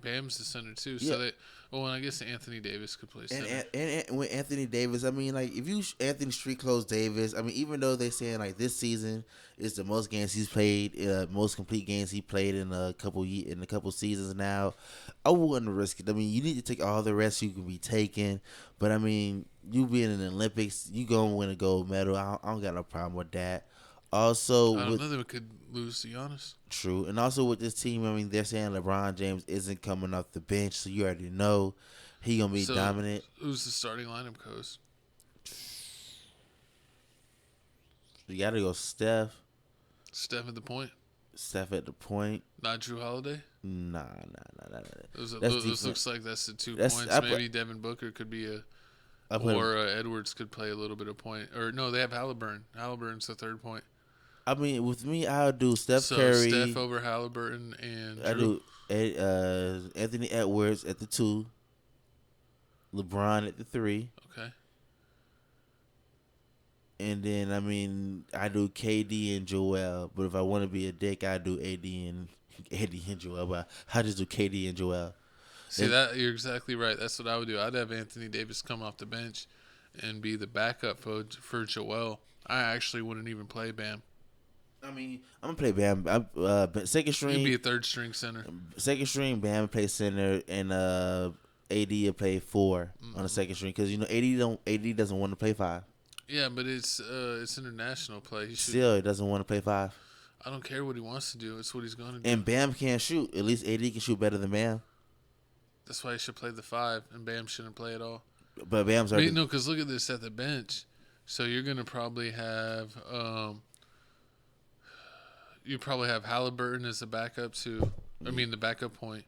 Bam's the center too. Yeah. So and I guess Anthony Davis could play center. And with Anthony Davis, I mean, if you Anthony Street Clothes Davis, I mean, even though they're saying this season is the most games he's played, most complete games he played in a couple seasons now, I wouldn't risk it. I mean, you need to take all the rest you can be taking, but I mean, you being in the Olympics, you gonna win a gold medal. I don't got no problem with that. Also, I don't know that we could lose to Giannis. True. And also with this team, I mean, they're saying LeBron James isn't coming off the bench, so you already know he going to be dominant. Who's the starting lineup coach? You got to go Steph. Steph at the point? Steph at the point. Not Drew Holiday? Nah. Those looks like that's the 2 points. Maybe Devin Booker could be Edwards could play a little bit of point. Or no, they have Halliburton. Halliburton's the 3rd point. I mean, with me, I'll do Steph Curry. Steph over Halliburton and Drew. Anthony Edwards at the 2. LeBron at the 3. Okay. And then, I mean, I do KD and Joel. But if I want to be a dick, I do AD and Joel. But I just do KD and Joel. See, that you're exactly right. That's what I would do. I'd have Anthony Davis come off the bench and be the backup for Joel. I actually wouldn't even play Bam. I mean, I'm going to play Bam. Second string. He'd be a third string center. Second string, Bam play center, and AD will play 4 on the second string. Because, AD doesn't want to play 5. Yeah, but it's international play. He should, Still, he doesn't want to play 5. I don't care what he wants to do. It's what he's going to do. And Bam can't shoot. At least AD can shoot better than Bam. That's why he should play the 5, and Bam shouldn't play at all. But Bam's already... No, because look at this at the bench. So you're going to probably have... you probably have Halliburton as the backup to... I mean, the backup point.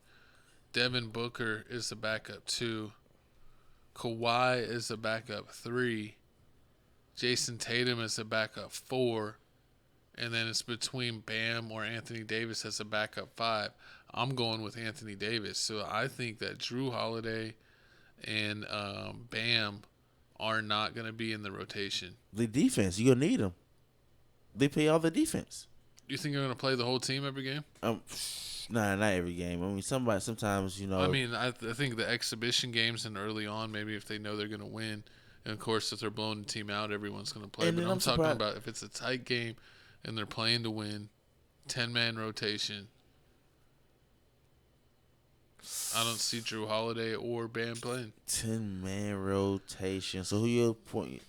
Devin Booker is the backup 2. Kawhi is the backup 3. Jason Tatum is the backup 4. And then it's between Bam or Anthony Davis as a backup 5. I'm going with Anthony Davis. So I think that Drew Holiday and Bam are not going to be in the rotation. The defense, you're going to need them. They play all the defense. You think they're going to play the whole team every game? Nah, not every game. I mean, sometimes, I mean, I think the exhibition games and early on, maybe if they know they're going to win. And, of course, if they're blowing the team out, everyone's going to play. And but I'm talking surprised. about if it's a tight game and they're playing to win, 10-man rotation. I don't see Drew Holiday or Bam playing. 10-man rotation. So who your point?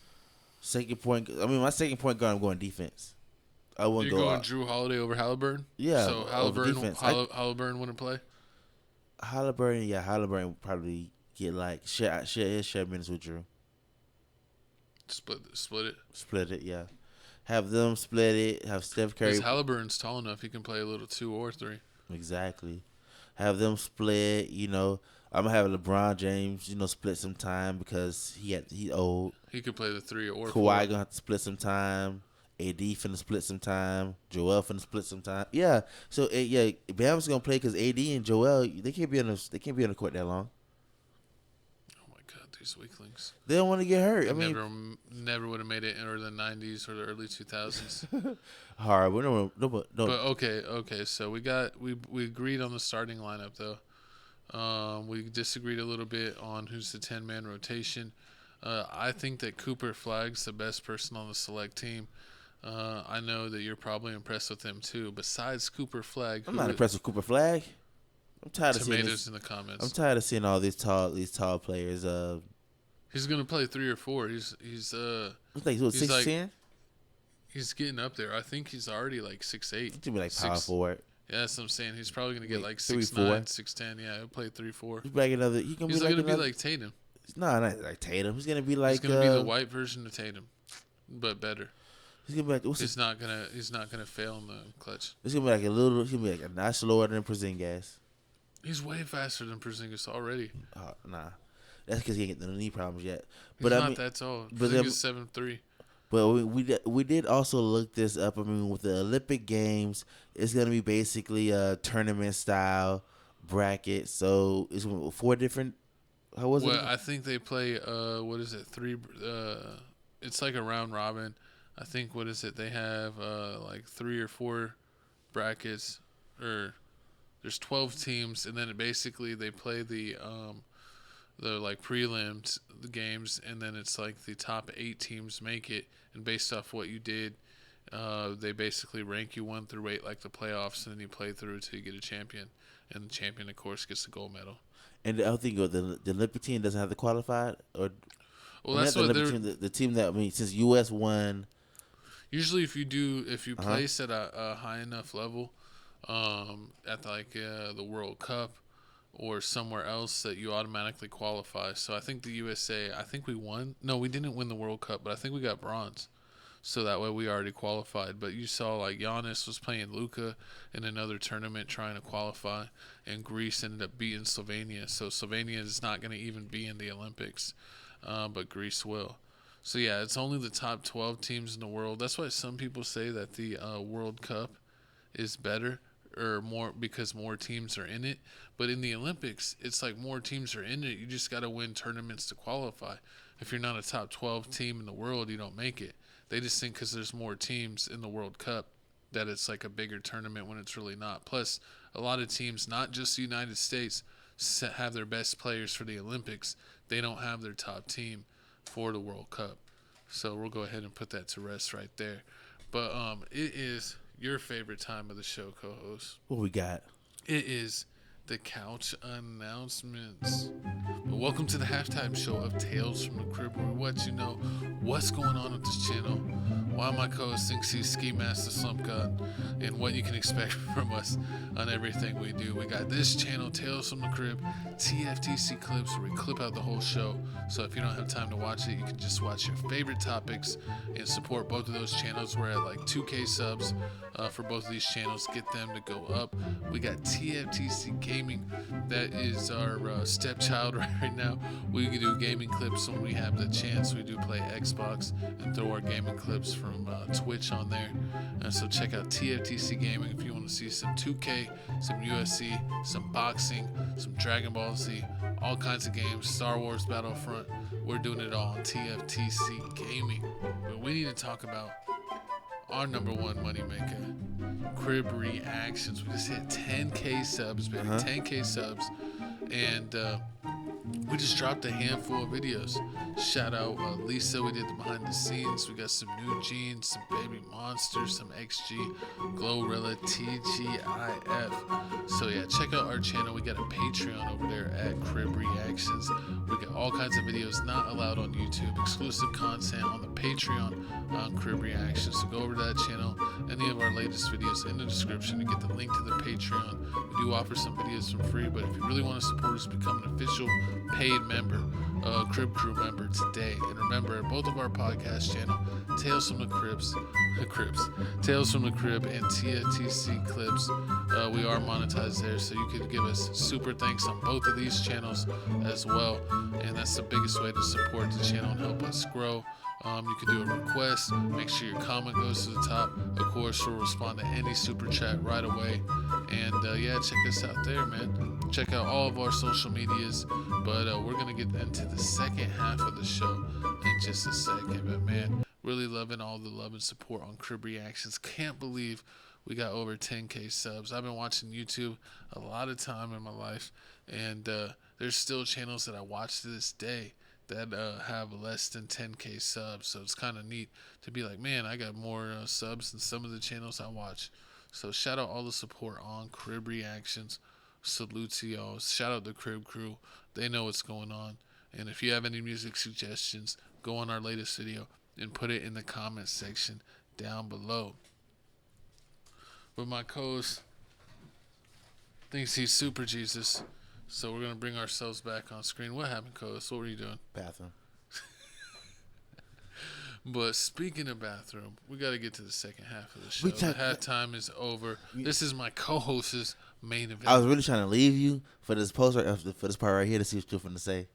Second point. I mean, my second point guard, I'm going defense. I wouldn't You're go going out. Drew Holiday over Halliburton? Yeah, So over defense. Halliburton wouldn't play? Halliburton would probably get share minutes with Drew. Split it. Split it, yeah. Have them split it. Have Steph Curry. Because Halliburton's tall enough, he can play a little 2 or 3. Exactly. Have them split. I'm gonna have LeBron James, split some time because he old. He could play the 3 or 4. Kawhi gonna have to split some time. AD finna split some time. Joel finna split some time. Yeah. So Bam's gonna play because AD and Joel they can't be on the court that long. Oh my God, these weaklings. They don't want to get hurt. Never would have made it in the 90s or the early 2000s. Hard. No. But okay. So we agreed on the starting lineup though. We disagreed a little bit on who's the 10-man rotation. I think that Cooper Flagg's the best person on the select team. I know that you're probably impressed with him too. Besides Cooper Flagg, I'm not impressed with Cooper Flagg. I'm tired of seeing tomatoes in the comments. I'm tired of seeing all these tall players. He's gonna play 3 or 4. He's like 6'10". He's getting up there. I think he's already like 6'8". He's gonna be like power forward. Yeah, that's what I'm saying. He's probably gonna get like 3, 4. 6'9", 6'10". Yeah, he'll play 3, 4. He's gonna be like Tatum. No, not like Tatum. He's gonna be like. He's gonna be the white version of Tatum, but better. He's gonna be like. He's not gonna fail in the clutch. It's gonna be like He's gonna be like a notch lower than Porzingis. He's way faster than Porzingis already. Nah, that's because he ain't get the knee problems yet. He's not that tall. Porzingis 7'3". But we did also look this up. I mean, with the Olympic Games, it's gonna be basically a tournament style bracket. So it's 4 different. How was it? Well, I think they play. What is it? 3. It's like a round robin. I think what is it? They have like 3 or 4 brackets, or there's 12 teams, and then basically they play the like prelims, the games, and then it's like the top 8 teams make it, and based off what you did, they basically rank you 1 through 8 like the playoffs, and then you play through till you get a champion, and the champion of course gets the gold medal. And the other thing, the Olympic team doesn't have to qualify, or that's what the team that since U.S. won. Usually, if you place at a high enough level, at like the World Cup or somewhere else, that you automatically qualify. So I think the USA, we won. No, we didn't win the World Cup, but I think we got bronze. So that way we already qualified. But you saw like Giannis was playing Luka in another tournament trying to qualify, and Greece ended up beating Slovenia. So Slovenia is not going to even be in the Olympics, but Greece will. So yeah, it's only the top 12 teams in the world. That's why some people say that the World Cup is better, or more because more teams are in it. But in the Olympics, it's like more teams are in it. You just got to win tournaments to qualify. If you're not a top 12 team in the world, you don't make it. They just think because there's more teams in the World Cup that it's like a bigger tournament when it's really not. Plus, a lot of teams, not just the United States, have their best players for the Olympics. They don't have their top team for the World Cup. So we'll go ahead and put that to rest right there. But it is your favorite time of the show, co-host. What we got? It is the couch announcements. But welcome to the halftime show of Tales from the Crib, where we let you know what's going on with this channel, why my co-host thinks he's Ski Master Slump God, and what you can expect from us on everything we do. We got this channel, Tales from the Crib, TFTC clips, where we clip out the whole show. So if you don't have time to watch it, you can just watch your favorite topics and support both of those channels. We're at like 2K subs for both of these channels. Get them to go up. We got TFTC Gaming. That is our stepchild right now. We can do gaming clips when we have the chance. We do play Xbox and throw our gaming clips from Twitch on there. And so check out TFTC Gaming if you want to see some 2K, some UFC, some boxing, some Dragon Ball Z, all kinds of games, Star Wars Battlefront. We're doing it all on TFTC Gaming. But we need to talk about our number one moneymaker, Crib Reactions. We just hit 10K subs, baby. 10K subs. And we just dropped a handful of videos. Shout out Lisa. We did the behind the scenes. We got some new jeans, some baby monsters, some XG, Glorilla, TGIF. So yeah, check out our channel. We got a Patreon over there at Crib Reactions. We got all kinds of videos not allowed on YouTube, exclusive content on the Patreon on Crib Reactions. So go over to that channel. Any of our latest videos in the description. You get the link to the Patreon. We do offer some videos for free, but if you really want to support us, become an official paid member, Crib Crew member today. And remember, both of our podcast channel, Tales from the Tales from the Crib and TFTC Clips, we are monetized there, so you could give us super thanks on both of these channels as well. And that's the biggest way to support the channel and help us grow. You can do a request. Make sure your comment goes to the top. Of course, we'll respond to any super chat right away. And yeah, check us out there, man. Check out all of our social medias. But we're going to get into the second half of the show in just a second. But man, really loving all the love and support on Crib Reactions. Can't believe we got over 10K subs. I've been watching YouTube a lot of time in my life. And there's still channels that I watch to this day that have less than 10K subs. So it's kind of neat to be like, man, I got more subs than some of the channels I watch. So shout out all the support on Crib Reactions. Salute to y'all. Shout out the Crib Crew. They know what's going on. And if you have any music suggestions, go on our latest video and put it in the comment section down below. But my co-host thinks he's Super Jesus. So we're going to bring ourselves back on screen. What happened, co-host? What were you doing? Bathroom. But speaking of bathroom, we got to get to the second half of the show. The halftime is over. This is my co-host's main event. I was really trying to leave you for this post for this part right here to see what you're going to say.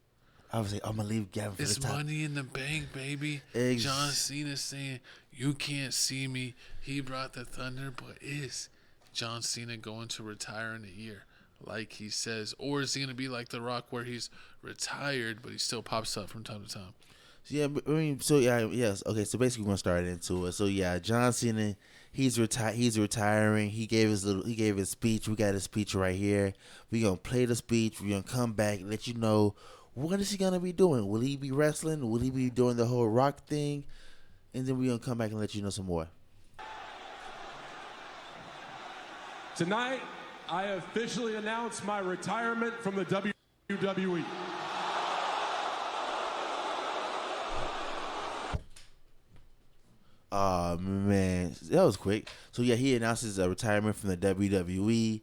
I was like, I'm going to leave Gavin for it's this time. Money in the Bank, baby. John Cena saying, you can't see me. He brought the thunder, but is John Cena going to retire in a year? Like he says, or is he going to be like The Rock where he's retired but he still pops up from time to time? Yeah, I mean, so yeah, yes. Okay, so basically we're going to start into it. So yeah, John Cena, he's retiring. He gave his speech. We got his speech right here. We're going to play the speech. We're going to come back and let you know what is he going to be doing. Will he be wrestling? Will he be doing the whole Rock thing? And then we're going to come back and let you know some more. Tonight, I officially announce my retirement from the WWE. Oh, man. That was quick. So, yeah, he announces a retirement from the WWE.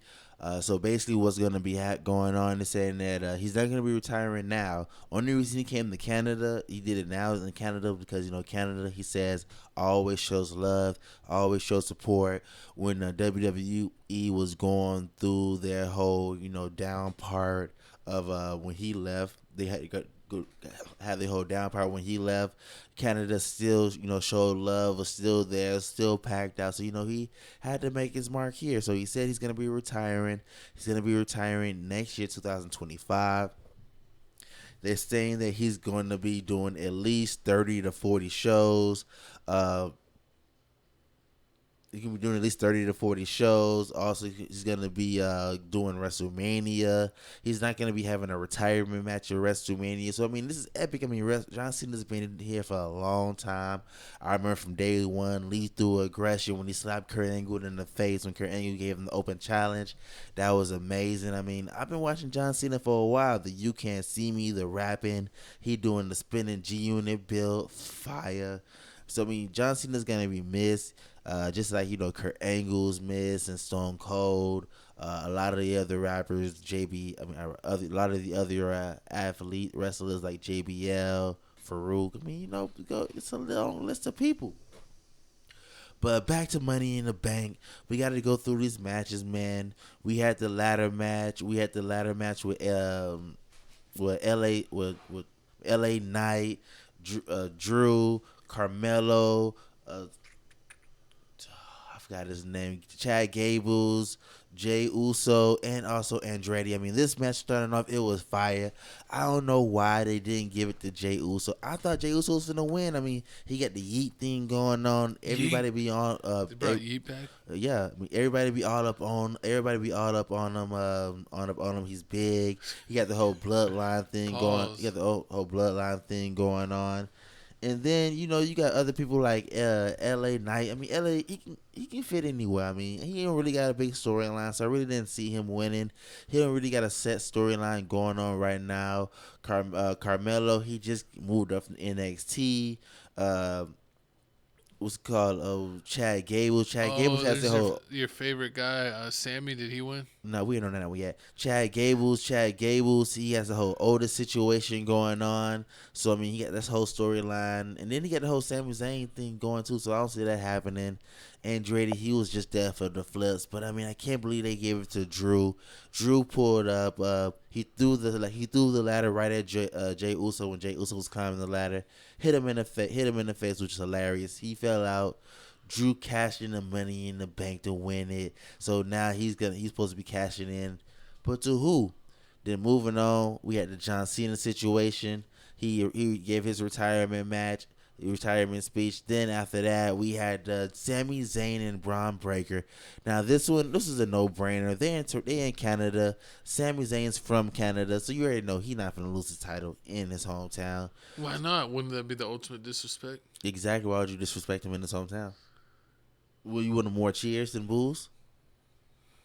So, basically, what's going to be going on is saying that he's not going to be retiring now. Only reason he came to Canada, he did it now in Canada because, you know, Canada, he says, always shows love, always shows support. When WWE was going through their whole, you know, down part of when he left, they have the whole down part when he left. Canada still, showed love, was still there, still packed out. So, he had to make his mark here. So he said he's going to be retiring. He's going to be retiring next year, 2025. They're saying that he's going to be doing at least 30 to 40 shows. He can be doing at least 30 to 40 shows. Also, he's going to be doing WrestleMania. He's not going to be having a retirement match at WrestleMania. So, this is epic. John Cena's been here for a long time. I remember from day one, lethal aggression when he slapped Kurt Angle in the face when Kurt Angle gave him the open challenge. That was amazing. I've been watching John Cena for a while. The You Can't See Me, the rapping. He doing the spinning G-Unit build. Fire. So, John Cena's going to be missed. Just like, Kurt Angle's missed and Stone Cold. A lot of the other rappers, a lot of the other athlete wrestlers like JBL, Farouk. It's a long list of people. But back to Money in the Bank. We got to go through these matches, man. We had the ladder match. With LA Knight, Drew, Carmelo, I forgot his name, Chad Gables, Jey Uso, and also Andretti. This match starting off, it was fire. I don't know why they didn't give it to Jey Uso. I thought Jey Uso was gonna win. He got the yeet thing going on. Everybody be on. They brought yeet back. Yeah, everybody be all up on him. On him. He's big. He got the whole bloodline thing going. He got the whole bloodline thing going on. And then, you got other people like LA Knight. LA, he can fit anywhere. He don't really got a big storyline, so I really didn't see him winning. He don't really got a set storyline going on right now. Carmelo, he just moved up from NXT. What's it called? Chad Gables. Gables has the whole. Your favorite guy, Sammy. Did he win? No, we don't know that one yet. Chad Gables. He has the whole Otis situation going on. So he got this whole storyline, and then he got the whole Sami Zayn thing going too. So I don't see that happening. Andretti, he was just there for the flips, but I can't believe they gave it to Drew. Drew pulled up. He threw the ladder right at Jey Uso when Jey Uso was climbing the ladder. Hit him in the face, which is hilarious. He fell out. Drew cashed in the Money in the Bank to win it. So now he's supposed to be cashing in, but to who? Then moving on, we had the John Cena situation. He gave his retirement speech. Then after that, we had Sami Zayn and Braun Breaker. Now this is a no-brainer. They in Canada. Sami Zayn's from Canada, so you already know he's not gonna lose the title in his hometown. Why not? Wouldn't that be the ultimate disrespect? Exactly. Why would you disrespect him in his hometown? Well, you want more cheers than boos?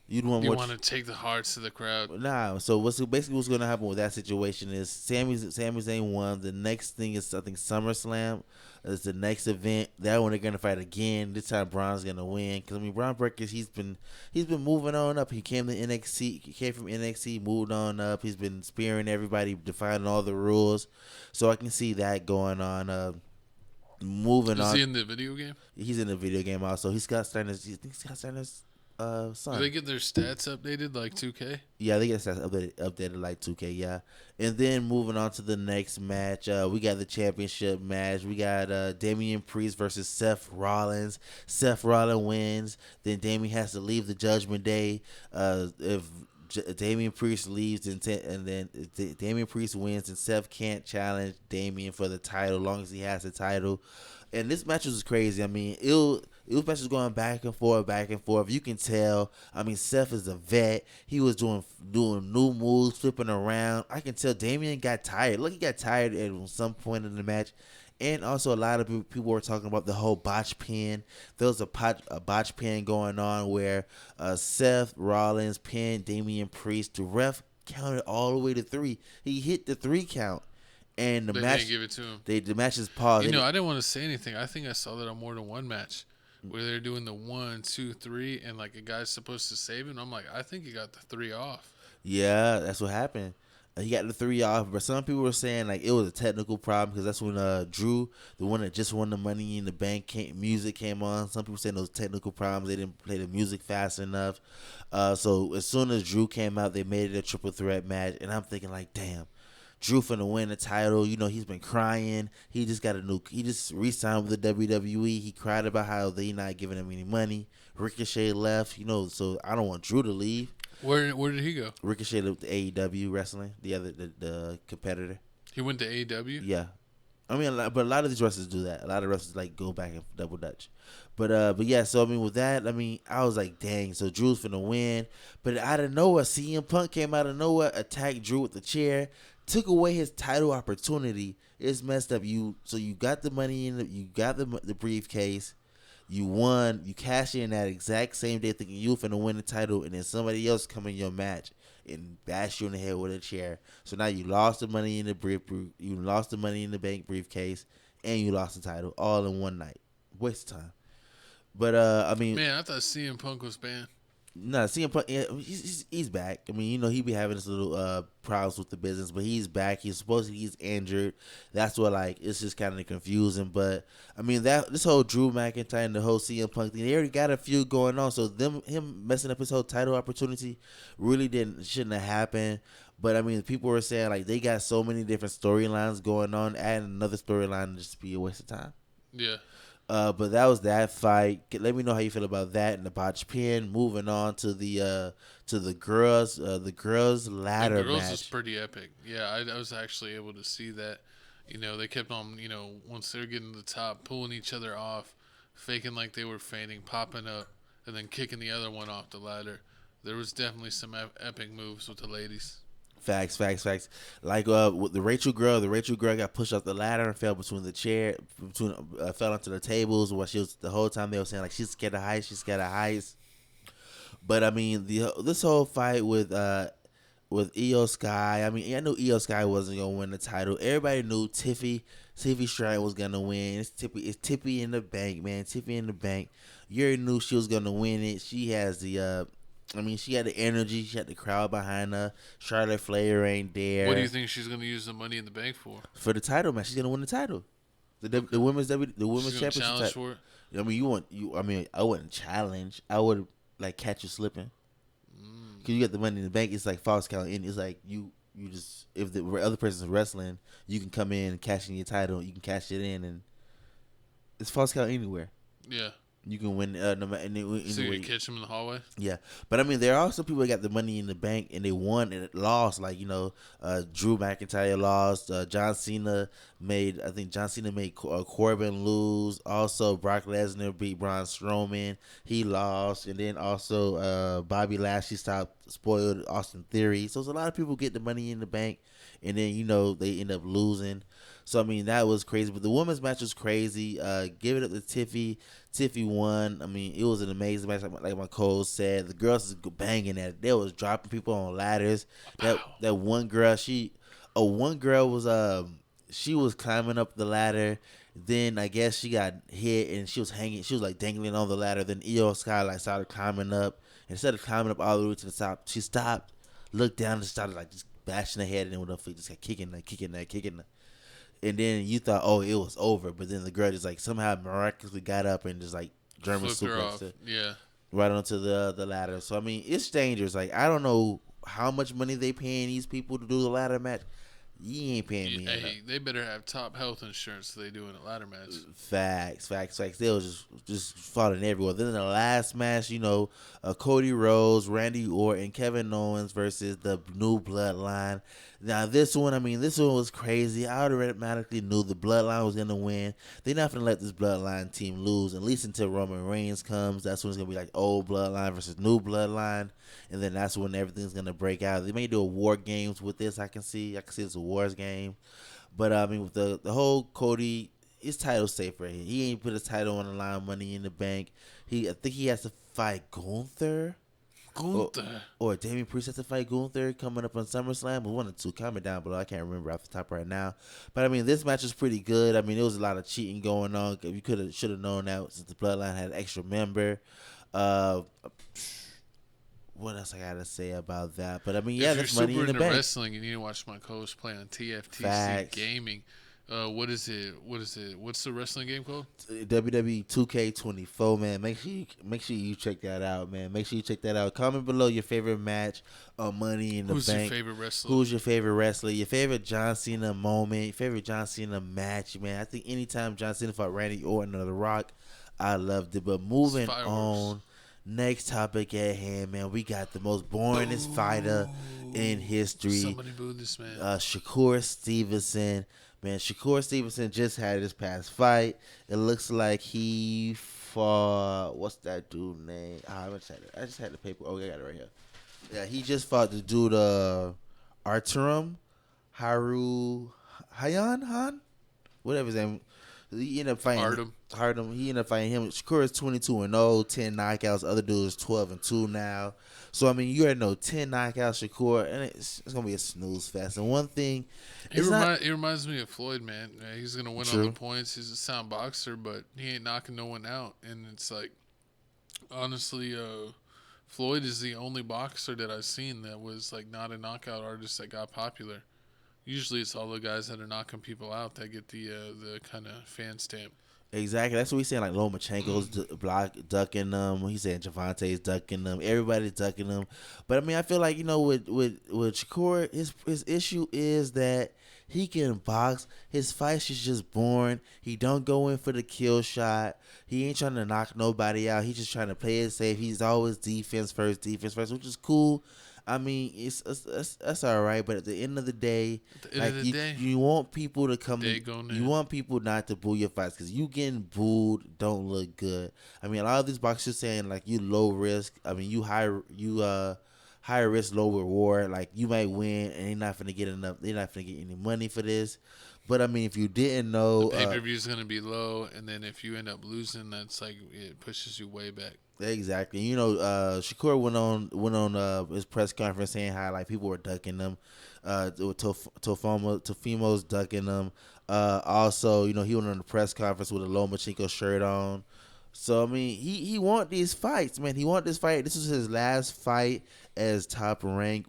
You want to take the hearts of the crowd. Nah. So what's going to happen with that situation is Sami Zayn won. The next thing is, I think, SummerSlam is the next event. That one they're going to fight again. This time Braun's going to win because Braun Breaker, he's been moving on up. He came to NXT. He came from NXT, moved on up. He's been spearing everybody, defining all the rules. So I can see that going on. Moving on. Is he in the video game? He's in the video game also. He's got Steiner's son. Do they get their stats updated like 2K? Yeah, they get stats updated like 2K, yeah. And then moving on to the next match, we got the championship match. We got Damian Priest versus Seth Rollins. Seth Rollins wins. Then Damian has to leave the Judgment Day. If Damian Priest leaves and then Damian Priest wins, and Seth can't challenge Damian for the title as long as he has the title. And this match was crazy. It was going back and forth. You can tell. Seth is a vet. He was doing new moves, flipping around. I can tell Damian got tired. Look, he got tired at some point in the match. And also, a lot of people were talking about the whole botch pin. There was a botch pin going on where Seth Rollins pinned Damian Priest. The ref counted all the way to 3. He hit the 3 count. And the match, didn't give it to him. The match is paused. I didn't want to say anything. I think I saw that on more than one match where they're doing the 1, 2, 3, and like a guy's supposed to save him. I'm like, I think he got the 3 off. Yeah, that's what happened. He got the 3 off, but some people were saying like it was a technical problem because that's when Drew, the one that just won the Money in the Bank, music came on. Some people saying those technical problems, they didn't play the music fast enough. So as soon as Drew came out, they made it a triple threat match, and I'm thinking like, damn. Drew finna win the title. You know, he's been crying. He just re-signed with the WWE. He cried about how they not giving him any money. Ricochet left, you know, so I don't want Drew to leave. Where did he go? Ricochet left to AEW wrestling, the competitor. He went to AEW? Yeah. I mean, but a lot of these wrestlers do that. A lot of wrestlers like go back and double dutch. But yeah, so I mean, with that, I mean, I was like, dang, so Drew's finna win. But out of nowhere, CM Punk came out of nowhere, attacked Drew with the chair, took away his title opportunity. It's messed up. You got the money you got the briefcase, you won, you cash in that exact same day thinking you finna win the title, and then somebody else come in your match and bash you in the head with a chair. So now you lost the money in the bank briefcase, and you lost the title all in one night. Waste of time. But I mean, man, I thought CM Punk was banned. No, CM Punk, yeah, he's back. I mean, you know, he be having his little problems with the business, but he's back. He's injured. That's what, like, it's just kind of confusing. But I mean, this whole Drew McIntyre and the whole CM Punk thing, they already got a feud going on. So him messing up his whole title opportunity really shouldn't have happened. But I mean, people were saying like they got so many different storylines going on, adding another storyline just be a waste of time. Yeah. But that was that fight. Let me know how you feel about that and the botch pin. Moving on to the girls ladder the girls match. was pretty epic. Yeah, I was actually able to see that. You know, they kept on, you know, once they're getting to the top, pulling each other off, faking like they were fainting, popping up, and then kicking the other one off the ladder. There was definitely some epic moves with the ladies. Facts. Like with the Rachel girl got pushed off the ladder and fell fell onto the tables. While the whole time they were saying like she's scared of heights. But I mean this whole fight with Io Sky. I mean I knew Io Sky wasn't gonna win the title. Everybody knew Tiffy Stratton was gonna win. It's Tiffy in the bank, man. Tiffy in the bank. You already knew she was gonna win it. She has she had the energy. She had the crowd behind her. Charlotte Flair ain't there. What do you think she's going to use the Money in the Bank for? For the title, man. She's going to win the title. The women's championship challenge title. for it? I mean, I wouldn't challenge. I would like catch you slipping. Because you got the Money in the Bank. It's like false count. And it's like you just, if the other person's wrestling, you can come in and cash in your title. You can cash it in, and it's false count anywhere. Yeah. You can win. So you can catch them in the hallway. Yeah, but I mean, there are also people that got the Money in the Bank and they won and it lost. Like Drew McIntyre lost. John Cena made Corbin lose. Also, Brock Lesnar beat Braun Strowman. He lost, and then also Bobby Lashley spoiled Austin Theory. So there's a lot of people get the Money in the Bank, and then they end up losing. So I mean that was crazy, but the women's match was crazy. Give it up to Tiffy. Tiffy won. I mean it was an amazing match, like my Cole said. The girls was banging at it. They was dropping people on ladders. That one girl, she was climbing up the ladder. Then I guess she got hit and she was hanging. She was like dangling on the ladder. Then Io Sky started climbing up. Instead of climbing up all the way to the top, she stopped, looked down, and started just bashing her head, and then with her feet just kept kicking her. And then you thought, oh, it was over. But then the girl just somehow miraculously got up and just German suplex right onto the ladder. So I mean, it's dangerous. I don't know how much money they paying these people to do the ladder match. You ain't paying me. Hey, they better have top health insurance so they do in a ladder match. Facts. They was just falling everywhere. Then in the last match, Cody Rhodes, Randy Orton, Kevin Owens versus the New Bloodline. Now this one was crazy. I automatically knew the Bloodline was gonna win. They're not gonna let this Bloodline team lose, at least until Roman Reigns comes. That's when it's gonna be old Bloodline versus New Bloodline, and then that's when everything's gonna break out. They may do a War Games with this. I can see it's a Wars game, but I mean with the whole Cody, his title's safe right here. He ain't put his title on the line. Money in the Bank. I think he has to fight Gunther. Or Damian Priest has to fight Gunther coming up on SummerSlam. One or two. Comment down below. I can't remember off the top right now. But I mean, this match was pretty good. I mean, there was a lot of cheating going on. You should have known that since the Bloodline had an extra member. What else I gotta say about that? But I mean, yeah, that's Money in the Bank. If you're super into wrestling, you need to watch my coach play on TFTC Gaming. What is it? What's the wrestling game called? WWE 2K24, man. Make sure you check that out, man. Make sure you check that out. Comment below your favorite match on Money in the Who's Bank. your favorite wrestler? Who's your favorite wrestler? Your favorite John Cena moment? Your favorite John Cena match, man? I think anytime John Cena fought Randy Orton or The Rock, I loved it. But moving on, next topic at hand, man. We got the most boringest fighter in history. Somebody boo this man. Shakur Stevenson. Man, Shakur Stevenson just had his past fight. It looks like he fought, what's that dude name? I just had the paper. Oh, I got it right here. Yeah, he just fought the dude, Arturum Han? Whatever his name. He ended up fighting Hardum. He ended up fighting him. Shakur is 22-0, 10 knockouts. Other dude is 12-2 now. So I mean, you already know 10 knockouts, Shakur, and it's gonna be a snooze fest. And one thing, he reminds me of Floyd, man. Yeah, he's gonna win on the points. He's a sound boxer, but he ain't knocking no one out. And it's like, honestly, Floyd is the only boxer that I've seen that was like not a knockout artist that got popular. Usually, it's all the guys that are knocking people out that get the kind of fan stamp. Exactly. That's what he's saying. Like Lomachenko's ducking them. He's saying Javante's ducking them. Everybody's ducking them. But I mean, I feel like, you know, with Shakur, his issue is that he can box. His fights is just boring. He don't go in for the kill shot. He ain't trying to knock nobody out. He's just trying to play it safe. He's always defense first, which is cool. I mean, that's all right, but at the end of the day, you want people to come. You want people not to boo your fights because you getting booed don't look good. I mean, a lot of these boxers saying like you low risk. I mean, you high risk, low reward. Like you might win and they're not gonna get enough. They're not gonna get any money for this. But I mean, if you didn't know, the pay-per-view is gonna be low, and then if you end up losing, that's like it pushes you way back. Exactly. You know, Shakur went on his press conference saying how like people were ducking them. Tofimo's ducking them. Also, you know, he went on the press conference with a Lomachenko shirt on. So I mean, he want these fights, man. He want this fight. This was his last fight as top rank.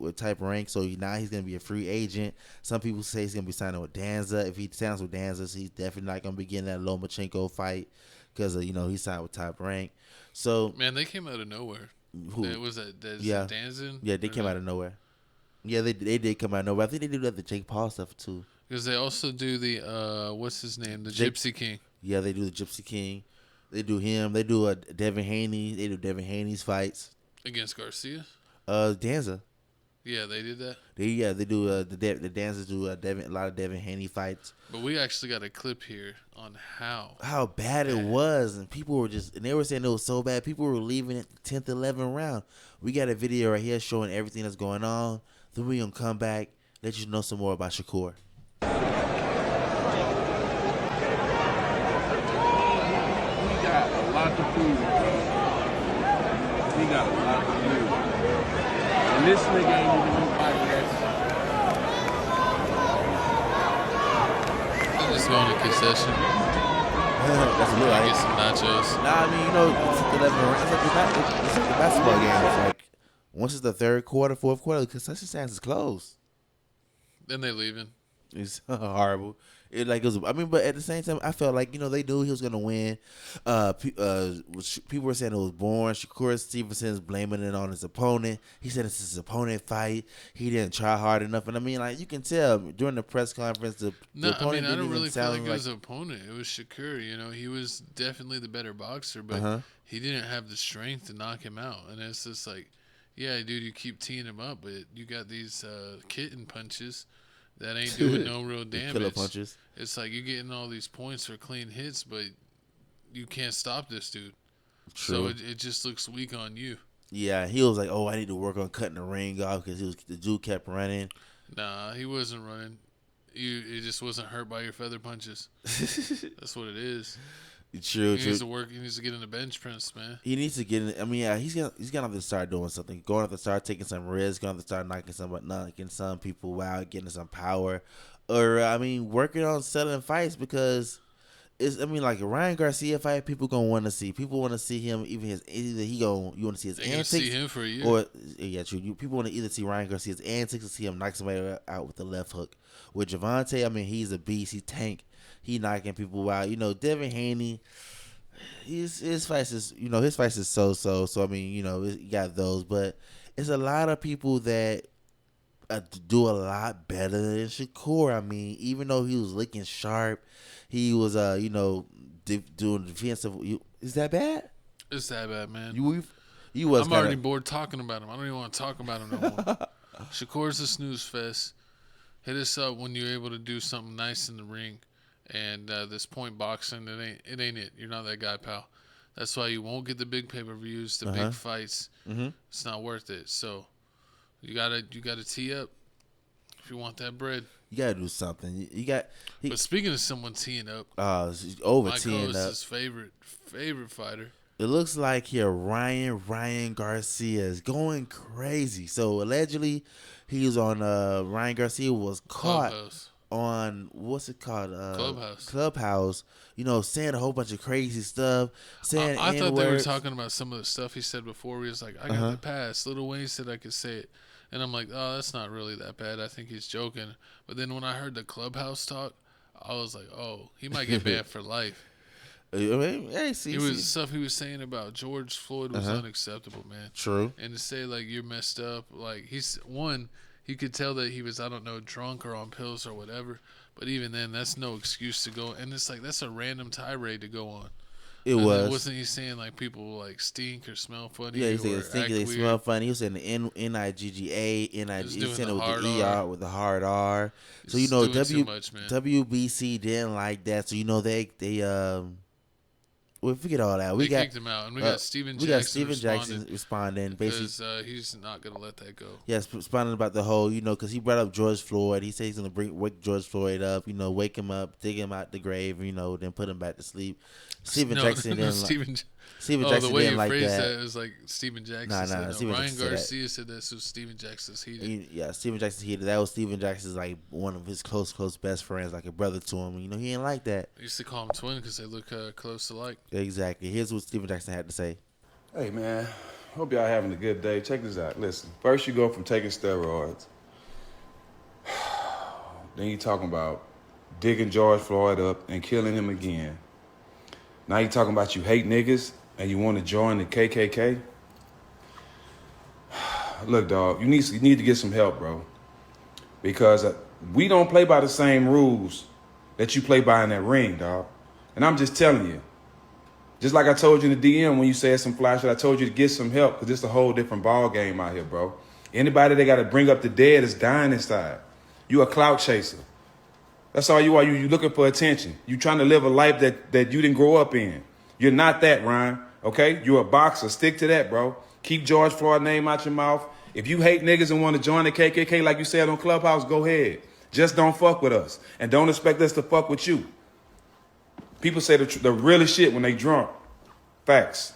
So now he's gonna be a free agent. Some people say he's gonna be signing with Danza. If he signs with Danza, he's definitely not gonna be getting that Lomachenko fight because you know he signed with Top Rank. So man, they came out of nowhere. Who was that? Danzin? Yeah, they came out of nowhere. Yeah, they did come out of nowhere. I think they do that the Jake Paul stuff too. Because they also do the what's his name, the Gypsy King. Yeah, they do the Gypsy King. They do him. They do Devin Haney. They do Devin Haney's fights against Garcia. Danza. Yeah, they did that. They do the dancers do a lot of Devin Haney fights. But we actually got a clip here on how bad it was, and people were they were saying it was so bad. People were leaving at the 10th, 11th round. We got a video right here showing everything that's going on. Then we gonna come back, let you know some more about Shakur. We got a lot to prove. And this nigga ain't even no podcast. I'm just going to concession. That's a little. Get some nachos. Nah, I mean, you know, it's like the basketball game. It's like once it's the third quarter, fourth quarter, the concession stands is closed. Then they leaving. It's horrible. But at the same time, I felt like, you know, they knew he was gonna win. People were saying it was boring. Shakur Stevenson's blaming it on his opponent. He said it's his opponent fight. He didn't try hard enough, and I mean, like you can tell during the press conference, the opponent I don't really feel like it was an opponent. It was Shakur. You know, he was definitely the better boxer, but he didn't have the strength to knock him out. And it's just like, yeah, dude, you keep teeing him up, but you got these kitten punches that ain't doing no real damage. Killer punches. It's like you're getting all these points for clean hits, but you can't stop this dude. True. So it just looks weak on you. Yeah, he was like, "Oh, I need to work on cutting the ring off," because the dude kept running. Nah, he wasn't running. It just wasn't hurt by your feather punches. That's what it is. True. He needs to work. He needs to get in the bench press, man. He needs to get in. I mean, yeah, he's gonna have to start doing something. Going to have to start taking some risks. Going to have to start knocking some people out, getting some power, or I mean, working on selling fights because I mean, like a Ryan Garcia fight, people gonna want to see. People want to see him. Either you want to see his They gonna antics, see him for a year. or yeah, true. People want to either see Ryan Garcia's antics or see him knock somebody out with the left hook. With Javante, I mean, he's a beast. He tank. He knocking people out. Devin Haney. His fights is so. So I mean, you got those, but it's a lot of people that do a lot better than Shakur. I mean, even though he was looking sharp, he was doing defensive. Is that bad? It's that bad, man. You was. I'm already bored talking about him. I don't even want to talk about him no more. Shakur's a snooze fest. Hit us up when you're able to do something nice in the ring. And this point boxing, it ain't it. You're not that guy, pal. That's why you won't get the big pay-per-views, the big fights. Mm-hmm. It's not worth it. So you gotta tee up if you want that bread. You gotta do something. But speaking of someone teeing up, over my teeing co-host, up. his favorite fighter. It looks like here Ryan Garcia is going crazy. So allegedly, he was on Ryan Garcia was caught on what's it called? Clubhouse. Saying a whole bunch of crazy stuff. Saying I thought they were talking about some of the stuff he said before. Where he was like, "I got the pass." Lil Wayne said I could say it, and I'm like, "Oh, that's not really that bad. I think he's joking." But then when I heard the Clubhouse talk, I was like, "Oh, he might get banned for life." Stuff he was saying about George Floyd was unacceptable, man. True. And to say like you're messed up, like you could tell that he was, I don't know, drunk or on pills or whatever. But even then, that's no excuse to go. And it's like that's a random tirade to go on. Wasn't he saying like people like stink or smell funny? Yeah, he said stink, they smell funny. He was saying the N-I-G-G-A, He said it with the E-R, with the hard R. So WBC didn't like that. So they we forget all that. We kicked him out, and we got Steven Jackson responding because he's not gonna let that go. Yes, responding about the whole, because he brought up George Floyd. He said he's gonna wake George Floyd up, wake him up, dig him out the grave, then put him back to sleep. Steven Jackson didn't the way you like phrased that. it was like Steven Jackson. Ryan Garcia said that, so Steven Jackson's heated. Steven Jackson's heated. That was Steven Jackson's like one of his close best friends, like a brother to him. He didn't like that. I used to call him twin because they look close alike. Exactly. Here's what Steven Jackson had to say. Hey man, hope y'all having a good day. Check this out. Listen, first you go from taking steroids, then you talking about digging George Floyd up and killing him again. Now you talking about you hate niggas and you want to join the KKK? Look, dog, you need to get some help, bro. Because we don't play by the same rules that you play by in that ring, dog. And I'm just telling you. Just like I told you in the DM when you said some flash shit, I told you to get some help because it's a whole different ball game out here, bro. Anybody that got to bring up the dead is dying inside. You a clout chaser. That's all you are. You looking for attention. You trying to live a life that you didn't grow up in. You're not that, Ryan. Okay? You're a boxer. Stick to that, bro. Keep George Floyd's name out your mouth. If you hate niggas and want to join the KKK like you said on Clubhouse, go ahead. Just don't fuck with us. And don't expect us to fuck with you. People say the realest shit when they drunk. Facts.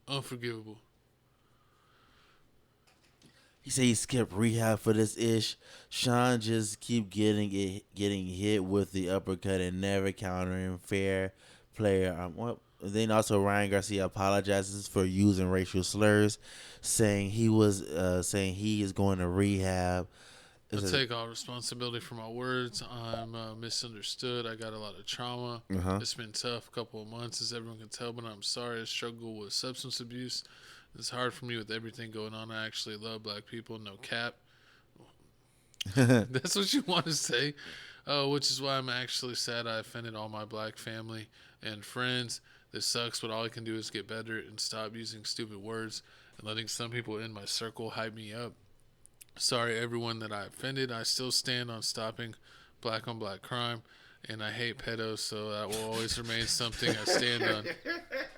Unforgivable. He said he skipped rehab for this ish. Sean just keep getting hit with the uppercut and never countering fair player. Then also Ryan Garcia apologizes for using racial slurs, saying he is going to rehab. I take all responsibility for my words. I'm misunderstood. I got a lot of trauma. It's been tough, a couple of months, as everyone can tell, but I'm sorry. I struggle with substance abuse. It's hard for me with everything going on. I actually love black people, no cap. That's what you want to say, which is why I'm actually sad I offended all my black family and friends. This sucks, but all I can do is get better and stop using stupid words and letting some people in my circle hype me up. Sorry, everyone that I offended. I still stand on stopping black on black crime, and I hate pedos, so that will always remain something I stand on.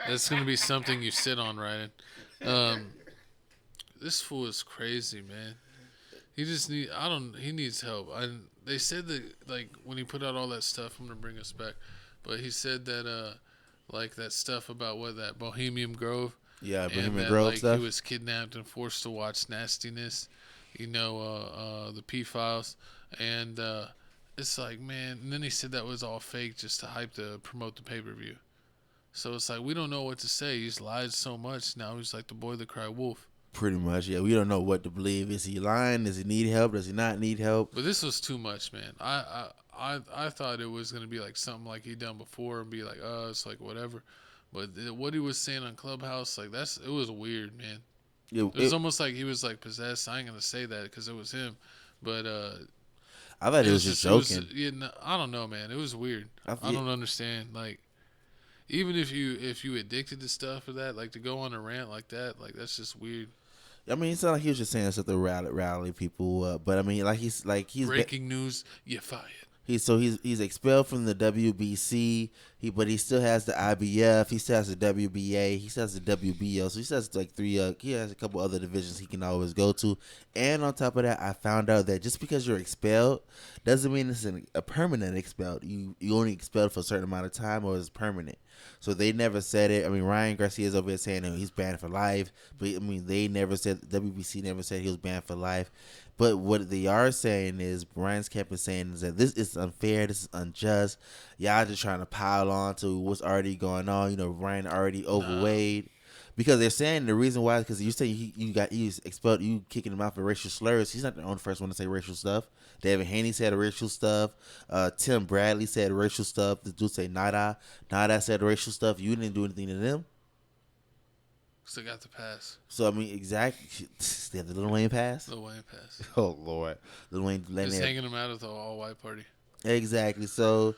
That's going to be something you sit on, Ryan. This fool is crazy, man. He needs help. they said that like when he put out all that stuff, I'm gonna bring us back, but he said that like that stuff about what that Bohemian Grove. Yeah, and Bohemian that, Grove like, stuff. he was kidnapped and forced to watch nastiness, the P files, and it's like, man. And then he said that was all fake, just to hype to promote the pay-per-view. So it's like we don't know what to say. He's lied so much now. He's like the boy that cried wolf. Pretty much, yeah. We don't know what to believe. Is he lying? Does he need help? Does he not need help? But this was too much, man. I thought it was gonna be like something like he done before and be like, it's like whatever. But what he was saying on Clubhouse, like it was weird, man. Yeah, It was almost like he was like possessed. I ain't gonna say that because it was him, but I thought he was just joking. I don't know, man. It was weird. I don't understand. Like, even if you addicted to stuff or that, like to go on a rant like that, like that's just weird. I mean, it sounded like he was just saying stuff to rally people up. But I mean, he's breaking news. You're fired. He's expelled from the WBC. But he still has the IBF. He still has the WBA. He still has the WBO. So he still has like three. He has a couple other divisions he can always go to. And on top of that, I found out that just because you're expelled doesn't mean it's a permanent expelled. You only expelled for a certain amount of time, or it's permanent. So they never said it. I mean, Ryan Garcia is over here saying he's banned for life. But I mean, they never said, WBC never said he was banned for life. But what they are saying is, Brian's camp is saying is that this is unfair, this is unjust. Y'all just trying to pile on to what's already going on. Brian already overweight. Because they're saying the reason why is because you say you expelled, you kicking him out for racial slurs. He's not the only first one to say racial stuff. David Haney said racial stuff. Tim Bradley said racial stuff. The dude say Nada said racial stuff. You didn't do anything to them. Still got the pass. So I mean, exactly. They have the Lil Wayne pass. Lil Wayne pass. Oh Lord, Lil Wayne just hanging him out at the all-white party. Exactly. So,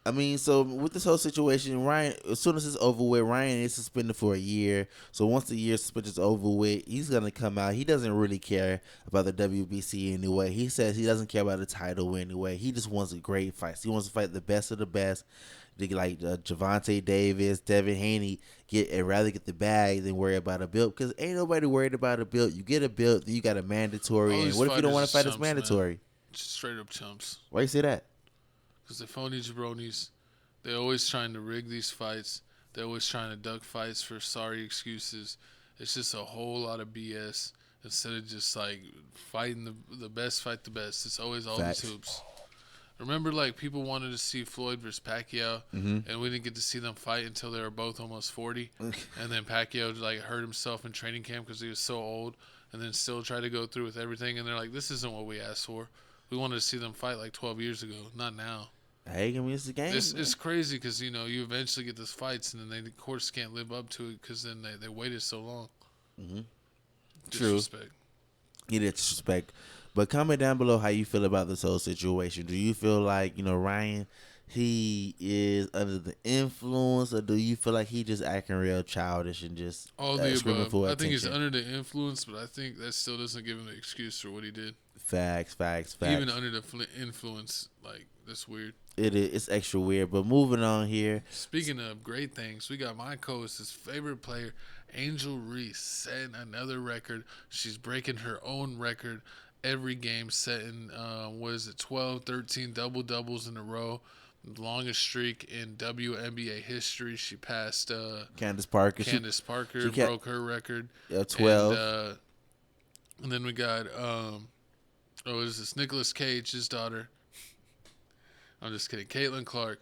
I mean, with this whole situation, Ryan, as soon as it's over with, Ryan is suspended for a year. So once the year suspension is over with, he's gonna come out. He doesn't really care about the WBC anyway. He says he doesn't care about the title anyway. He just wants a great fight. He wants to fight the best of the best. Like Javante Davis, Devin Haney, rather get the bag than worry about a belt, because ain't nobody worried about a belt. You get a belt, then you got a mandatory. And what if you don't want to fight as mandatory? Just straight up chumps. Why you say that? Because they're phony jabronis. They're always trying to rig these fights. They're always trying to duck fights for sorry excuses. It's just a whole lot of BS instead of just like fighting the best fight the best. It's always all these hoops. Remember, like, people wanted to see Floyd versus Pacquiao, and we didn't get to see them fight until they were both almost 40. And then Pacquiao, like, hurt himself in training camp because he was so old, and then still tried to go through with everything. And they're like, this isn't what we asked for. We wanted to see them fight, like, 12 years ago, not now. Hey, I mean, it's the game. It's crazy because, you eventually get these fights, and then the courts can't live up to it because then they waited so long. Disrespect. True. It is disrespect. But comment down below how you feel about this whole situation. Do you feel like, Ryan, he is under the influence, or do you feel like he just acting real childish and just all the above? I think he's attention? under the influence, but I think that still doesn't give him an excuse for what he did. Facts. Even under the influence, like, that's weird. It is. It's extra weird. But moving on here. Speaking of great things, we got my co-host's favorite player, Angel Reese, setting another record. She's breaking her own record. Every game setting, 12, 13 double-doubles in a row. The longest streak in WNBA history. She passed Candace Parker. Broke her record. 12. And then we got, Nicolas Cage's daughter. I'm just kidding. Caitlin Clark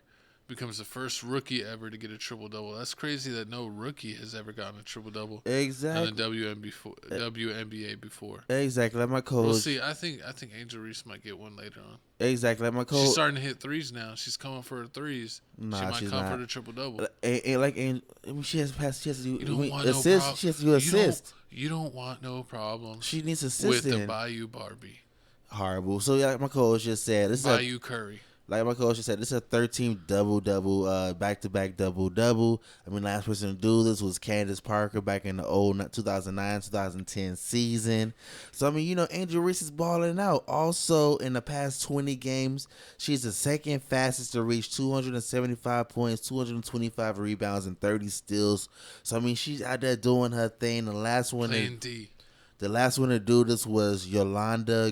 becomes the first rookie ever to get a triple-double. That's crazy that no rookie has ever gotten a triple-double. Exactly. In the WNBA before. Exactly. Like my coach. We'll see. I think Angel Reese might get one later on. Exactly. Like my coach. She's starting to hit threes now. She's coming for her threes. Nah, she might come for the triple-double. She has to do assist. No she has to do assist. You don't want no problems. She needs assist with the Bayou Barbie. Horrible. So like my coach just said, this Bayou Curry. Like my coach said, this is a 13 double-double, back-to-back double-double. I mean, last person to do this was Candace Parker back in the 2009-2010 season. So, I mean, Angel Reese is balling out. Also, in the past 20 games, she's the second fastest to reach 275 points, 225 rebounds, and 30 steals. So, I mean, she's out there doing her thing. The last one to do this was Yolanda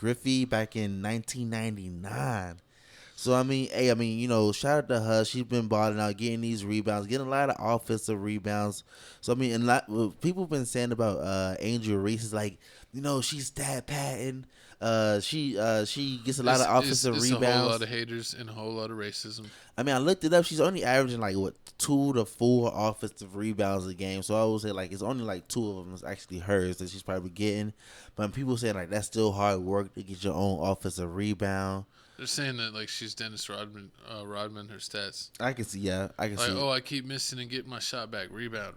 Griffey back in 1999. So shout out to her. She's been balling out, getting these rebounds, getting a lot of offensive rebounds. So what people been saying about Angel Reese is like, she's Stat Patton. She gets a lot of offensive rebounds. A whole lot of haters and a whole lot of racism. I looked it up. She's only averaging 2 to 4 offensive rebounds a game. So I would say it's only 2 of them is actually hers that she's probably getting. But people saying that's still hard work to get your own offensive rebound. They're saying that she's Dennis Rodman, her stats. I can see, yeah. I can see. I keep missing and getting my shot back. Rebound.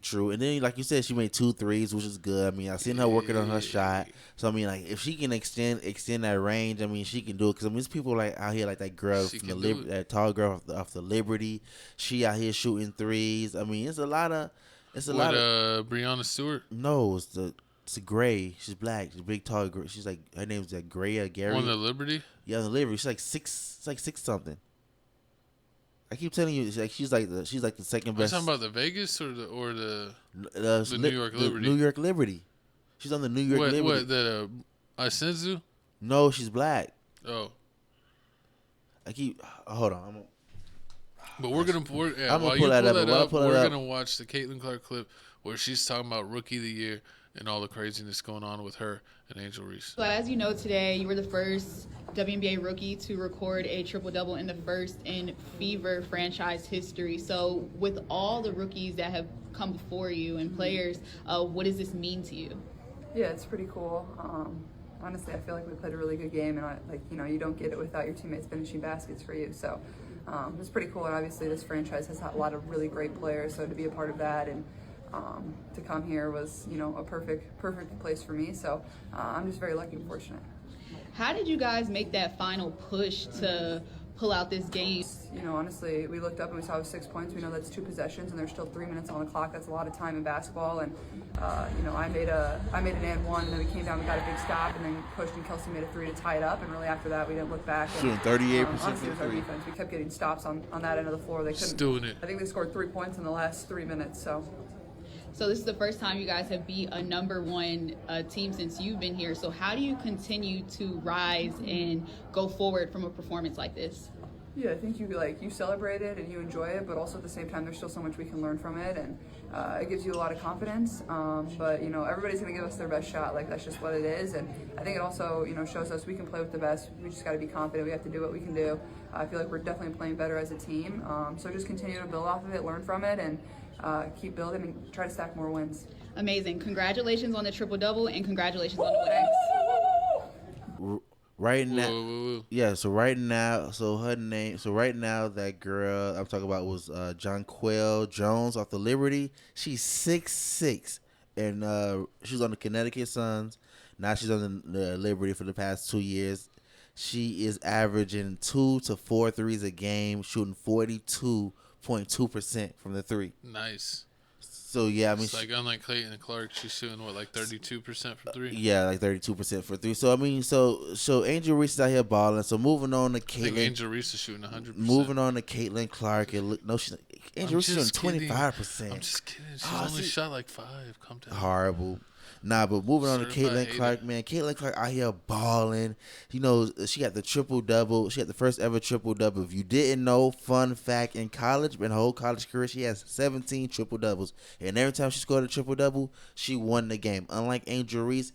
True. And then, like you said, she made 2 threes, which is good. I seen her working on her shot. So, if she can extend that range, she can do it. Because, there's people out here that girl, from that tall girl off the Liberty. She out here shooting threes. It's a lot of... Breonna Stewart? No, it's a Gray. She's black. She's big, tall. She's her name's Gray Gary. On the Liberty? Yeah, on the Liberty. She's 6 something. I keep telling you, she's the second best. Are you talking about the Vegas or the New York Liberty? New York Liberty. She's on the New York Liberty. What the Isenzu? No, she's black. Oh. Hold on. But we're gonna pull that up. We're gonna watch the Caitlin Clark clip where she's talking about Rookie of the Year and all the craziness going on with her and Angel Reese. So as you know, today you were the first WNBA rookie to record a triple-double and the first in Fever franchise history. So with all the rookies that have come before you and players, what does this mean to you? Yeah, it's pretty cool. Honestly, I feel like we played a really good game, and you don't get it without your teammates finishing baskets for you. So it's pretty cool, and obviously this franchise has had a lot of really great players, so to be a part of that and to come here was, a perfect place for me. So I'm just very lucky and fortunate. How did you guys make that final push to pull out this game? Honestly, we looked up and we saw it was 6 points. We know that's 2 possessions, and there's still 3 minutes on the clock. That's a lot of time in basketball. And I made an and one, and then we came down, we got a big stop, and then pushed, and Kelsey made a 3 to tie it up. And really after that, we didn't look back. Shooting 38% honestly, it was our defense. We kept getting stops on that end of the floor. They couldn't. Just doing it. I think they scored 3 points in the last 3 minutes. So this is the first time you guys have beat a number 1 team since you've been here. So how do you continue to rise and go forward from a performance like this? Yeah, I think you celebrate it and you enjoy it, but also at the same time, there's still so much we can learn from it, and it gives you a lot of confidence. But everybody's gonna give us their best shot. That's just what it is, and I think it also shows us we can play with the best. We just got to be confident. We have to do what we can do. I feel like we're definitely playing better as a team. So just continue to build off of it, learn from it, and keep building and try to stack more wins. Amazing! Congratulations on the triple-double, and congratulations on the win. Right now, yeah. So right now, that girl I'm talking about was Jonquel Jones off the Liberty. She's 6'6", and she's on the Connecticut Suns. Now she's on the Liberty for the past 2 years. She is averaging 2 to 4 threes a game, shooting 42.2% from the 3. Nice. So yeah, it's unlike Clayton and Clark, she's shooting 32% from 3. Yeah, 32% for 3. So so Angel Reese is out here balling. So moving on to Caitlin. I think Angel Reese is shooting 100%. Moving on to Caitlin Clark. Angel Reese is shooting 25%. I'm just kidding. She's only shot 5. Calm down. Horrible. Nah, but moving on to Caitlin Clark, man. Caitlin Clark out here balling. She got the triple-double. She had the first ever triple-double. If you didn't know, fun fact, in college, in her whole college career, she has 17 triple-doubles. And every time she scored a triple-double, she won the game. Unlike Angel Reese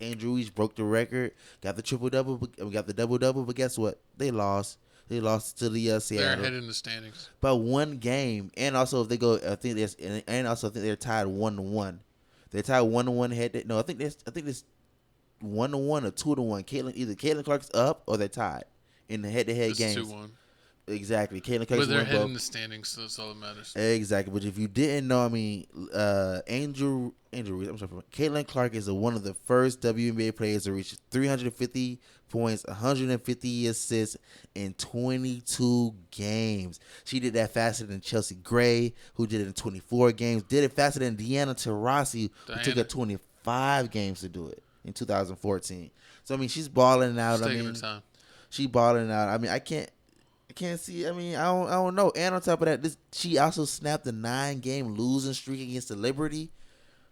broke the record, got the triple-double, got the double-double, but guess what? They lost. They lost to the Seattle. They're ahead in the standings. By 1 game. And also, if they go, I think they're tied 1-1. They tied 1-1 head. No, I think there's 1-1 or 2-1. Either Caitlin Clark's up or they're tied in the head-to-head games. 2-1. Exactly. Caitlin Clark's but they're ahead in the standings, so that's all that matters. Exactly. But if you didn't know, Angel Reese, Caitlin Clark is one of the first WNBA players to reach 350 points, 150 assists in 22 games. She did that faster than Chelsea Gray, who did it in 24 games. Did it faster than Diana Taurasi, who took her 25 games to do it in 2014. So she's balling out. She's taking her time. She balling out. I can't see. I don't know. And on top of that, she also snapped a 9-game losing streak against the Liberty.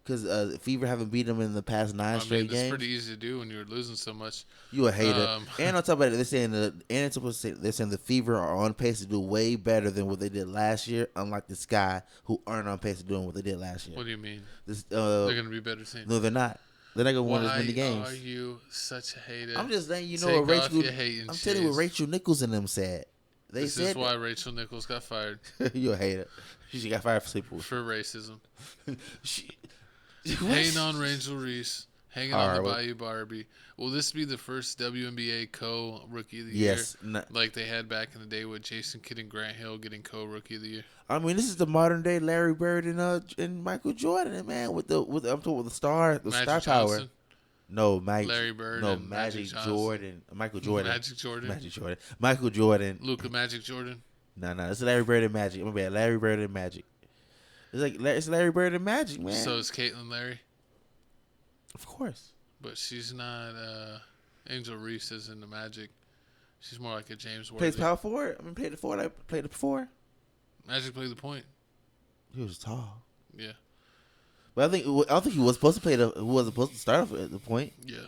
because Fever haven't beat them in the past 9 straight It's games. pretty easy to do when you're losing so much. You a hater. And on top of that, they're saying the Fever are on pace to do way better than what they did last year, unlike the Sky, who aren't on pace to doing what they did last year. What do you mean? They're gonna be better team. No, they're not. They're not gonna win as many games. Why are you such a hater? I'm just saying, Take what off Rachel. your hating I'm telling you what shades. Rachel Nichols and them said. This is why Rachel Nichols got fired. You a hater. She got fired for sleeping with. For racism. What? Hating on Rachel Reese. Hanging on the Bayou Barbie. Will this be the first WNBA co-rookie of the year? Yes. Like they had back in the day with Jason Kidd and Grant Hill getting co-rookie of the year. I mean, this is the modern day Larry Bird and Michael Jordan, man. With I'm talking with the star power. Johnson? No, Larry Bird. No, and Magic Johnson. Jordan. Michael Jordan. Magic Jordan. Michael Jordan. Luka Magic Jordan. No, it's Larry Bird and Magic. My bad. Larry Bird and Magic. It's Larry Bird and Magic, man. So is Caitlin Larry? Of course. But she's not Angel Reese is in the Magic. She's more like a James Worthy. Plays power forward. I mean, played it before. Magic played the point. He was tall. Yeah. But I don't think he was supposed to play who wasn't supposed to start off at the point. Yeah.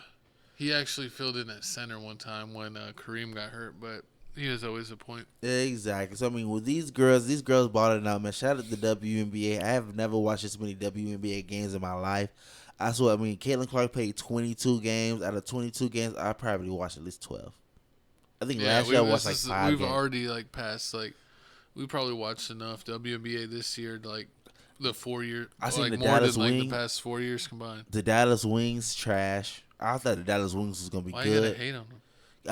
He actually filled in at center one time when Kareem got hurt, but he was always a point. Exactly. So I mean, with these girls balling out, man. Shout out to the WNBA. I have never watched this many WNBA games in my life. I mean, Caitlin Clark played 22 games. Out of 22 games, I probably watched at least 12. I think last year I watched like 5 We've games. already passed we probably watched enough WNBA this year the 4 year. I seen the more Dallas than Wings. the past 4 years combined. The Dallas Wings trash. I thought the Dallas Wings was gonna be Why good. you gotta hate on them?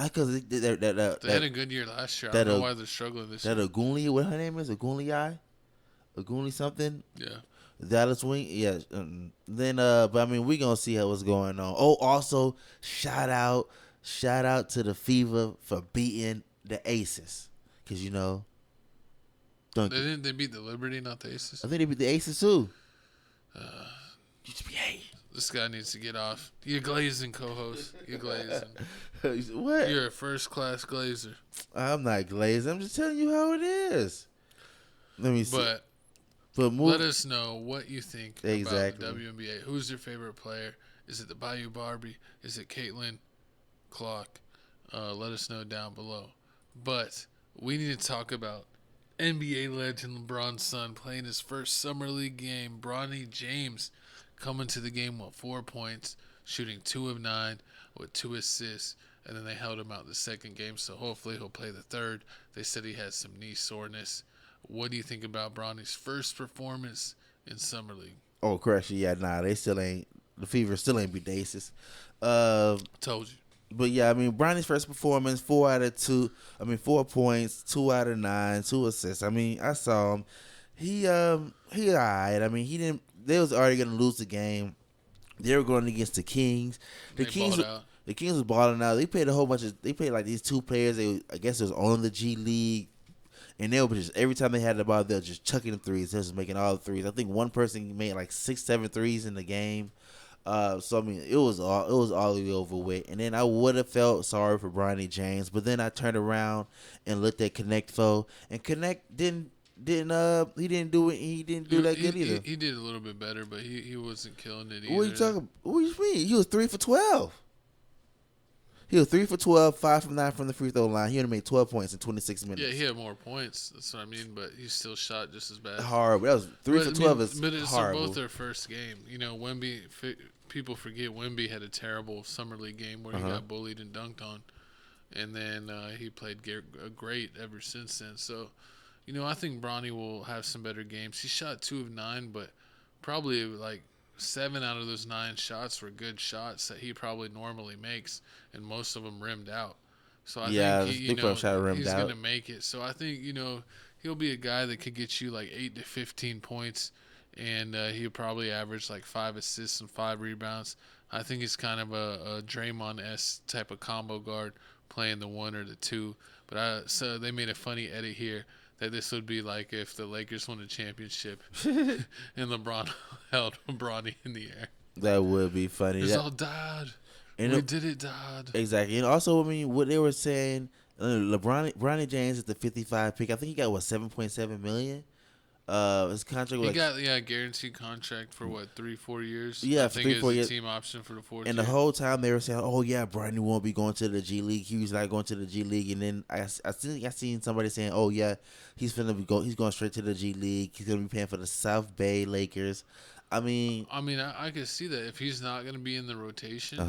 Because they had a good year last year. I don't know why they're struggling this year. That Agunli, what her name is? Agunli something? Yeah. Dallas Wing, yeah. Then, but I mean, we gonna see what's going on. Oh, also, shout out to the Fever for beating the Aces, because They beat the Liberty, not the Aces. I think they beat the Aces too. This guy needs to get off. You're glazing, co-host. You're glazing. What? You're a first-class glazer. I'm not glazed. I'm just telling you how it is. Let me see. But let us know what you think exactly about the WNBA. Who's your favorite player? Is it the Bayou Barbie? Is it Caitlin Clark? Let us know down below. But we need to talk about NBA legend LeBron's son playing his first Summer League game. Bronny James coming to the game with 4 points, shooting 2 of 9 with 2 assists, and then they held him out the second game, so hopefully he'll play the third. They said he had some knee soreness. What do you think about Bronny's first performance in Summer League? Oh, correction. Yeah, they still ain't. The Fever still ain't beat the Aces. Told you. But yeah, I mean, Bronny's first performance, 4 out of 2. I mean, 4 points, 2 out of 9, 2 assists. I mean, I saw him. He alright. I mean, he didn't. They was already gonna lose the game. They were going against the Kings. The Kings was balling out. They played a whole bunch of. They played like these 2 players. I guess it was on the G League. And they were just, every time they had the ball, they were just chucking the threes. They was making all the threes. I think one person made like 6-7 threes in the game. So I mean, it was all the way over with. And then I would have felt sorry for Bronny James, but then I turned around and looked at Connect Foe, and Connect didn't do that good either. He did a little bit better, but he wasn't killing it either. What are you talking? What do you mean? He was 3 for 12. He was 3 for 12, 5 from 9 from the free throw line. He only made 12 points in 26 minutes. Yeah, he had more points. That's what I mean. But he still shot just as bad. Horrible. That was 3 for 12 is but it's horrible. both their first game. Wemby. People forget Wemby had a terrible summer league game where he got bullied and dunked on, and then he played great ever since then. So, I think Bronny will have some better games. He shot 2 of 9, but probably like 7 out of those 9 shots were good shots that he probably normally makes, and most of them rimmed out. So I think he's going to make it. So I think he'll be a guy that could get you like 8 to 15 points, and he'll probably average like 5 assists and 5 rebounds. I think he's kind of a Draymond-esque type of combo guard, playing the 1 or the 2. But so they made a funny edit here that this would be like if the Lakers won a championship and LeBron held Bronny in the air. That would be funny. It's all Dad. We did it, Dad. Exactly. And also, I mean, what they were saying, Bronny James is the 55 pick. I think he got, $7.7 million? His contract. He got a guaranteed contract for what 3-4 years. Yeah, I for think 3-4 it's years. a team option for the fourth. And year. the whole time they were saying, "Oh yeah, Bronny won't be going to the G League. He was not going to the G League." And then I seen somebody saying, "Oh yeah, he's going straight to the G League. He's gonna be playing for the South Bay Lakers." I mean, I could see that if he's not going to be in the rotation,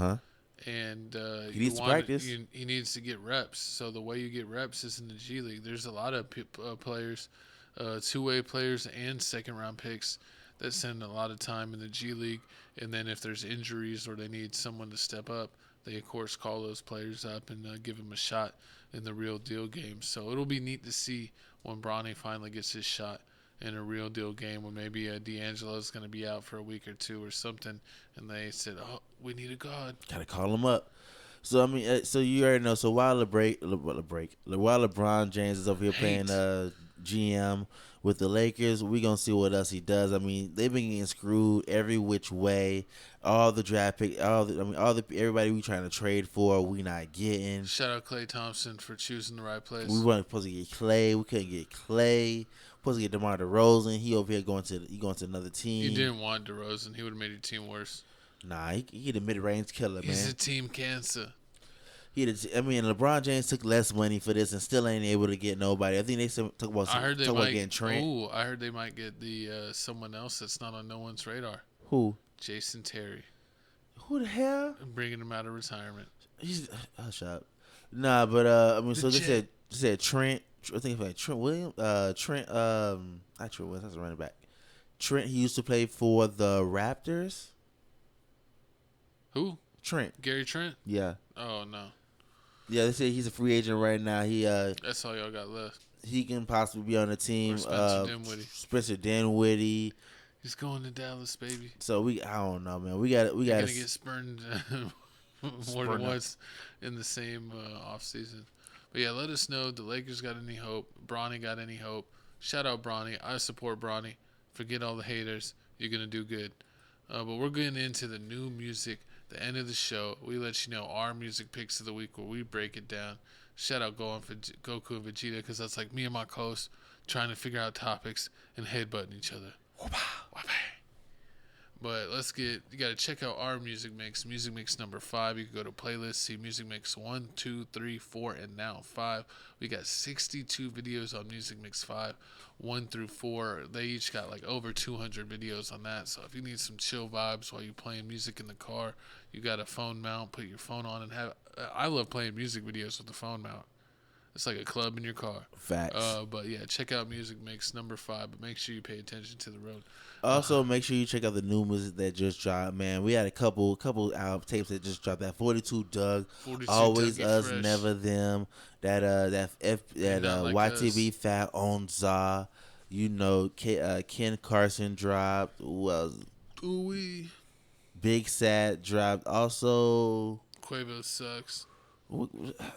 and he needs to practice. He needs to get reps. So the way you get reps is in the G League. There's a lot of players, two-way players and second-round picks that spend a lot of time in the G League. And then if there's injuries or they need someone to step up, they of course call those players up and give them a shot in the real deal game. So it'll be neat to see when Bronny finally gets his shot in a real deal game when maybe D'Angelo's going to be out for a week or two or something, and they said, "Oh, we need a guard." Gotta call him up. So I mean, so you already know. So while LeBron James is over here playing GM with the Lakers, we gonna see what else he does. I mean, they've been getting screwed every which way. All the draft pick, everybody we trying to trade for, we not getting. Shout out Klay Thompson for choosing the right place. We weren't supposed to get Klay. We couldn't get Klay. Supposed to get DeMar DeRozan. He over here going to another team. You didn't want DeRozan. He would have made your team worse. Nah, he the mid-range killer, He's man. a team cancer. LeBron James took less money for this and still ain't able to get nobody. I think they talk about getting Trent. Ooh, I heard they might get the someone else that's not on no one's radar. Who? Jason Terry. Who the hell? Bringing him out of retirement. Shut up. Nah, but they said Trent. I think it's like Trent Williams. Not Trent Williams. That's a running back. Trent. He used to play for the Raptors. Who? Trent. Gary Trent. Yeah. Oh no. Yeah, they say he's a free agent right now. That's all y'all got left. He can possibly be on the team. Spencer Dinwiddie. He's going to Dallas, baby. So I don't know, man. We got to get spurned more than once in the same off season. But yeah, let us know. The Lakers got any hope? Bronny got any hope? Shout out Bronny. I support Bronny. Forget all the haters. You're gonna do good. But we're getting into the new music. The end of the show, we let you know our music picks of the week where we break it down. Shout out Goku and Vegeta because that's like me and my co-host trying to figure out topics and headbutting each other. But you got to check out our music mix. Music mix number 5. You can go to playlist, see music mix 1, 2, 3, 4, and now 5. We got 62 videos on music mix 5, 1 through 4. They each got like over 200 videos on that. So if you need some chill vibes while you're playing music in the car, you got a phone mount, put your phone on and have. I love playing music videos with the phone mount. It's like a club in your car. Facts. But yeah, check out music mix number 5. But make sure you pay attention to the road. Also, make sure you check out the new music that just dropped, man. We had a couple album tapes that just dropped. That 42 Doug, 42 Always Dougie Us, Fresh. Never Them. That Like YTV Fat on Za. You know, Ken Carson dropped. Who else? Ooh-wee. Big Sad dropped. Also, Quavo sucks.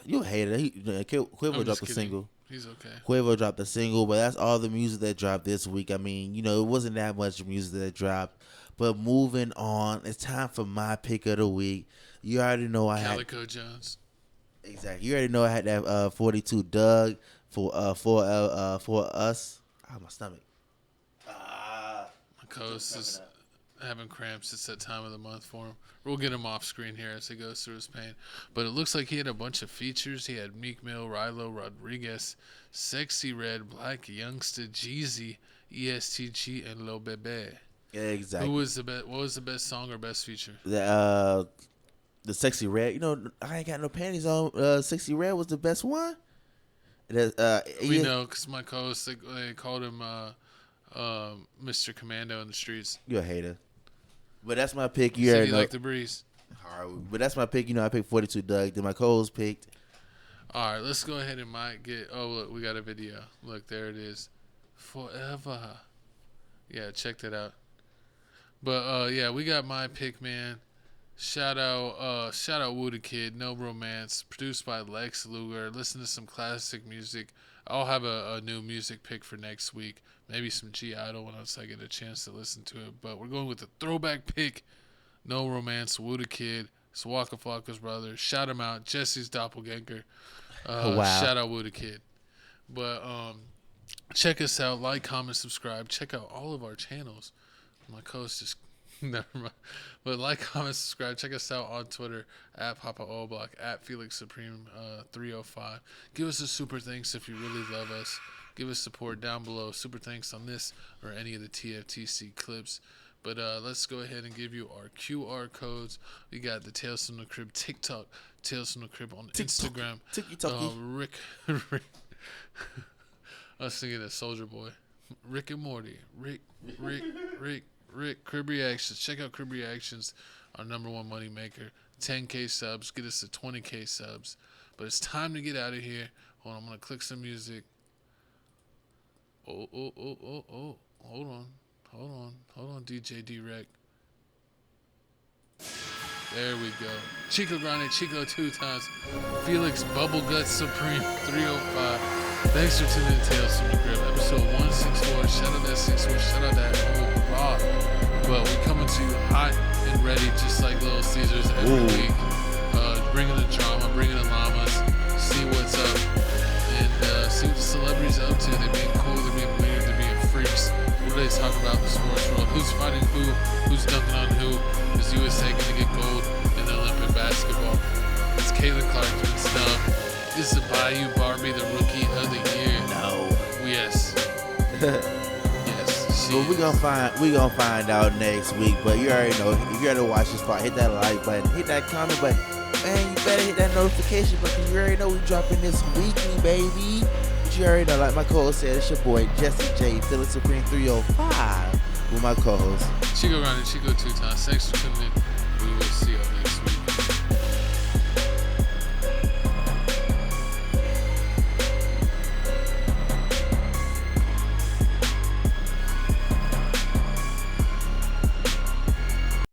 You hate it. Quavo dropped a single. He's okay. Quavo dropped a single, but that's all the music that dropped this week. I mean, it wasn't that much music that dropped. But moving on, it's time for my pick of the week. You already know Calico Jones. Exactly. You already know I had that 42 Doug for us. Oh, my stomach. My co-host is having cramps. It's that time of the month for him. We'll get him off screen here as he goes through his pain. But it looks like he had a bunch of features. He had Meek Mill, Rilo Rodriguez, Sexy Red, Black Youngsta, Jeezy, ESTG, and Lil Bebe. Yeah, exactly. What was the best song or best feature? The Sexy Red. I ain't got no panties on. Sexy Red was the best one. We know because my co-host, they called him Mr. Commando in the streets. You're a hater. But that's my pick. You said already you know. like the breeze. All right, but that's my pick. I picked 42 Doug. Then my co-host picked. All right, let's go ahead and get. Oh, look, we got a video. Look, there it is. Forever. Yeah, check that out. But yeah, we got my pick, man. Shout out Wooda Kid, No Romance, produced by Lex Luger. Listen to some classic music. I'll have a new music pick for next week. Maybe some G Idol once I get a chance to listen to it. But we're going with the throwback pick. No Romance, Wooda Kid. It's Waka Flocka's brother. Shout him out. Jesse's doppelganger. Wow. Shout out Wooda Kid. But Check us out. Like, comment, subscribe. Check out all of our channels. My co-host just never mind. But like, comment, subscribe. Check us out on Twitter at Papa Oblock, at Felix Supreme 305. Give us a super thanks if you really love us. Give us support down below. Super thanks on this or any of the TFTC clips. But let's go ahead and give you our QR codes. We got the Tales from the Crib TikTok, Tales from the Crib on Instagram. Rick. I was thinking of Soldier Boy. Rick and Morty. Rick. Crib Reactions. Check out Crib Reactions, our #1 money maker. 10K subs. Get us to 20K subs. But it's time to get out of here. Hold on, I'm going to click some music. Oh. Hold on, DJ D-Rec. There we go. Chico Grande, Chico 2 times. Felix Bubblegut Supreme 305. Thanks for tuning in to Tales from the Crib. Episode 164. Shout out that 64. Shout out that raw. But we coming to you hot and ready, just like Little Caesars every week. Bringing the drama, bringing the llamas. See what's up. And see what the celebrities are up to. They're being cool, they're being weird, they're being freaks. What do they talk about in the sports world? Who's fighting who? Who's dunking on who? Is USA going to get gold in the Olympic basketball? It's Caitlin Clark been snubbed. Is the Bayou Barbie the rookie of the year? No. Yes. Yes. Well, we gonna find out next week. But you already know. If you already watch this part, hit that like button, hit that comment button. Man, you better hit that notification button. You already know we dropping this weekly, baby. You already know, like my co-host said, it's your boy Jesse J, Felix Supreme 305 with my co-host Chico Grande, Chico 2 times. Thanks for tuning in. We will see you.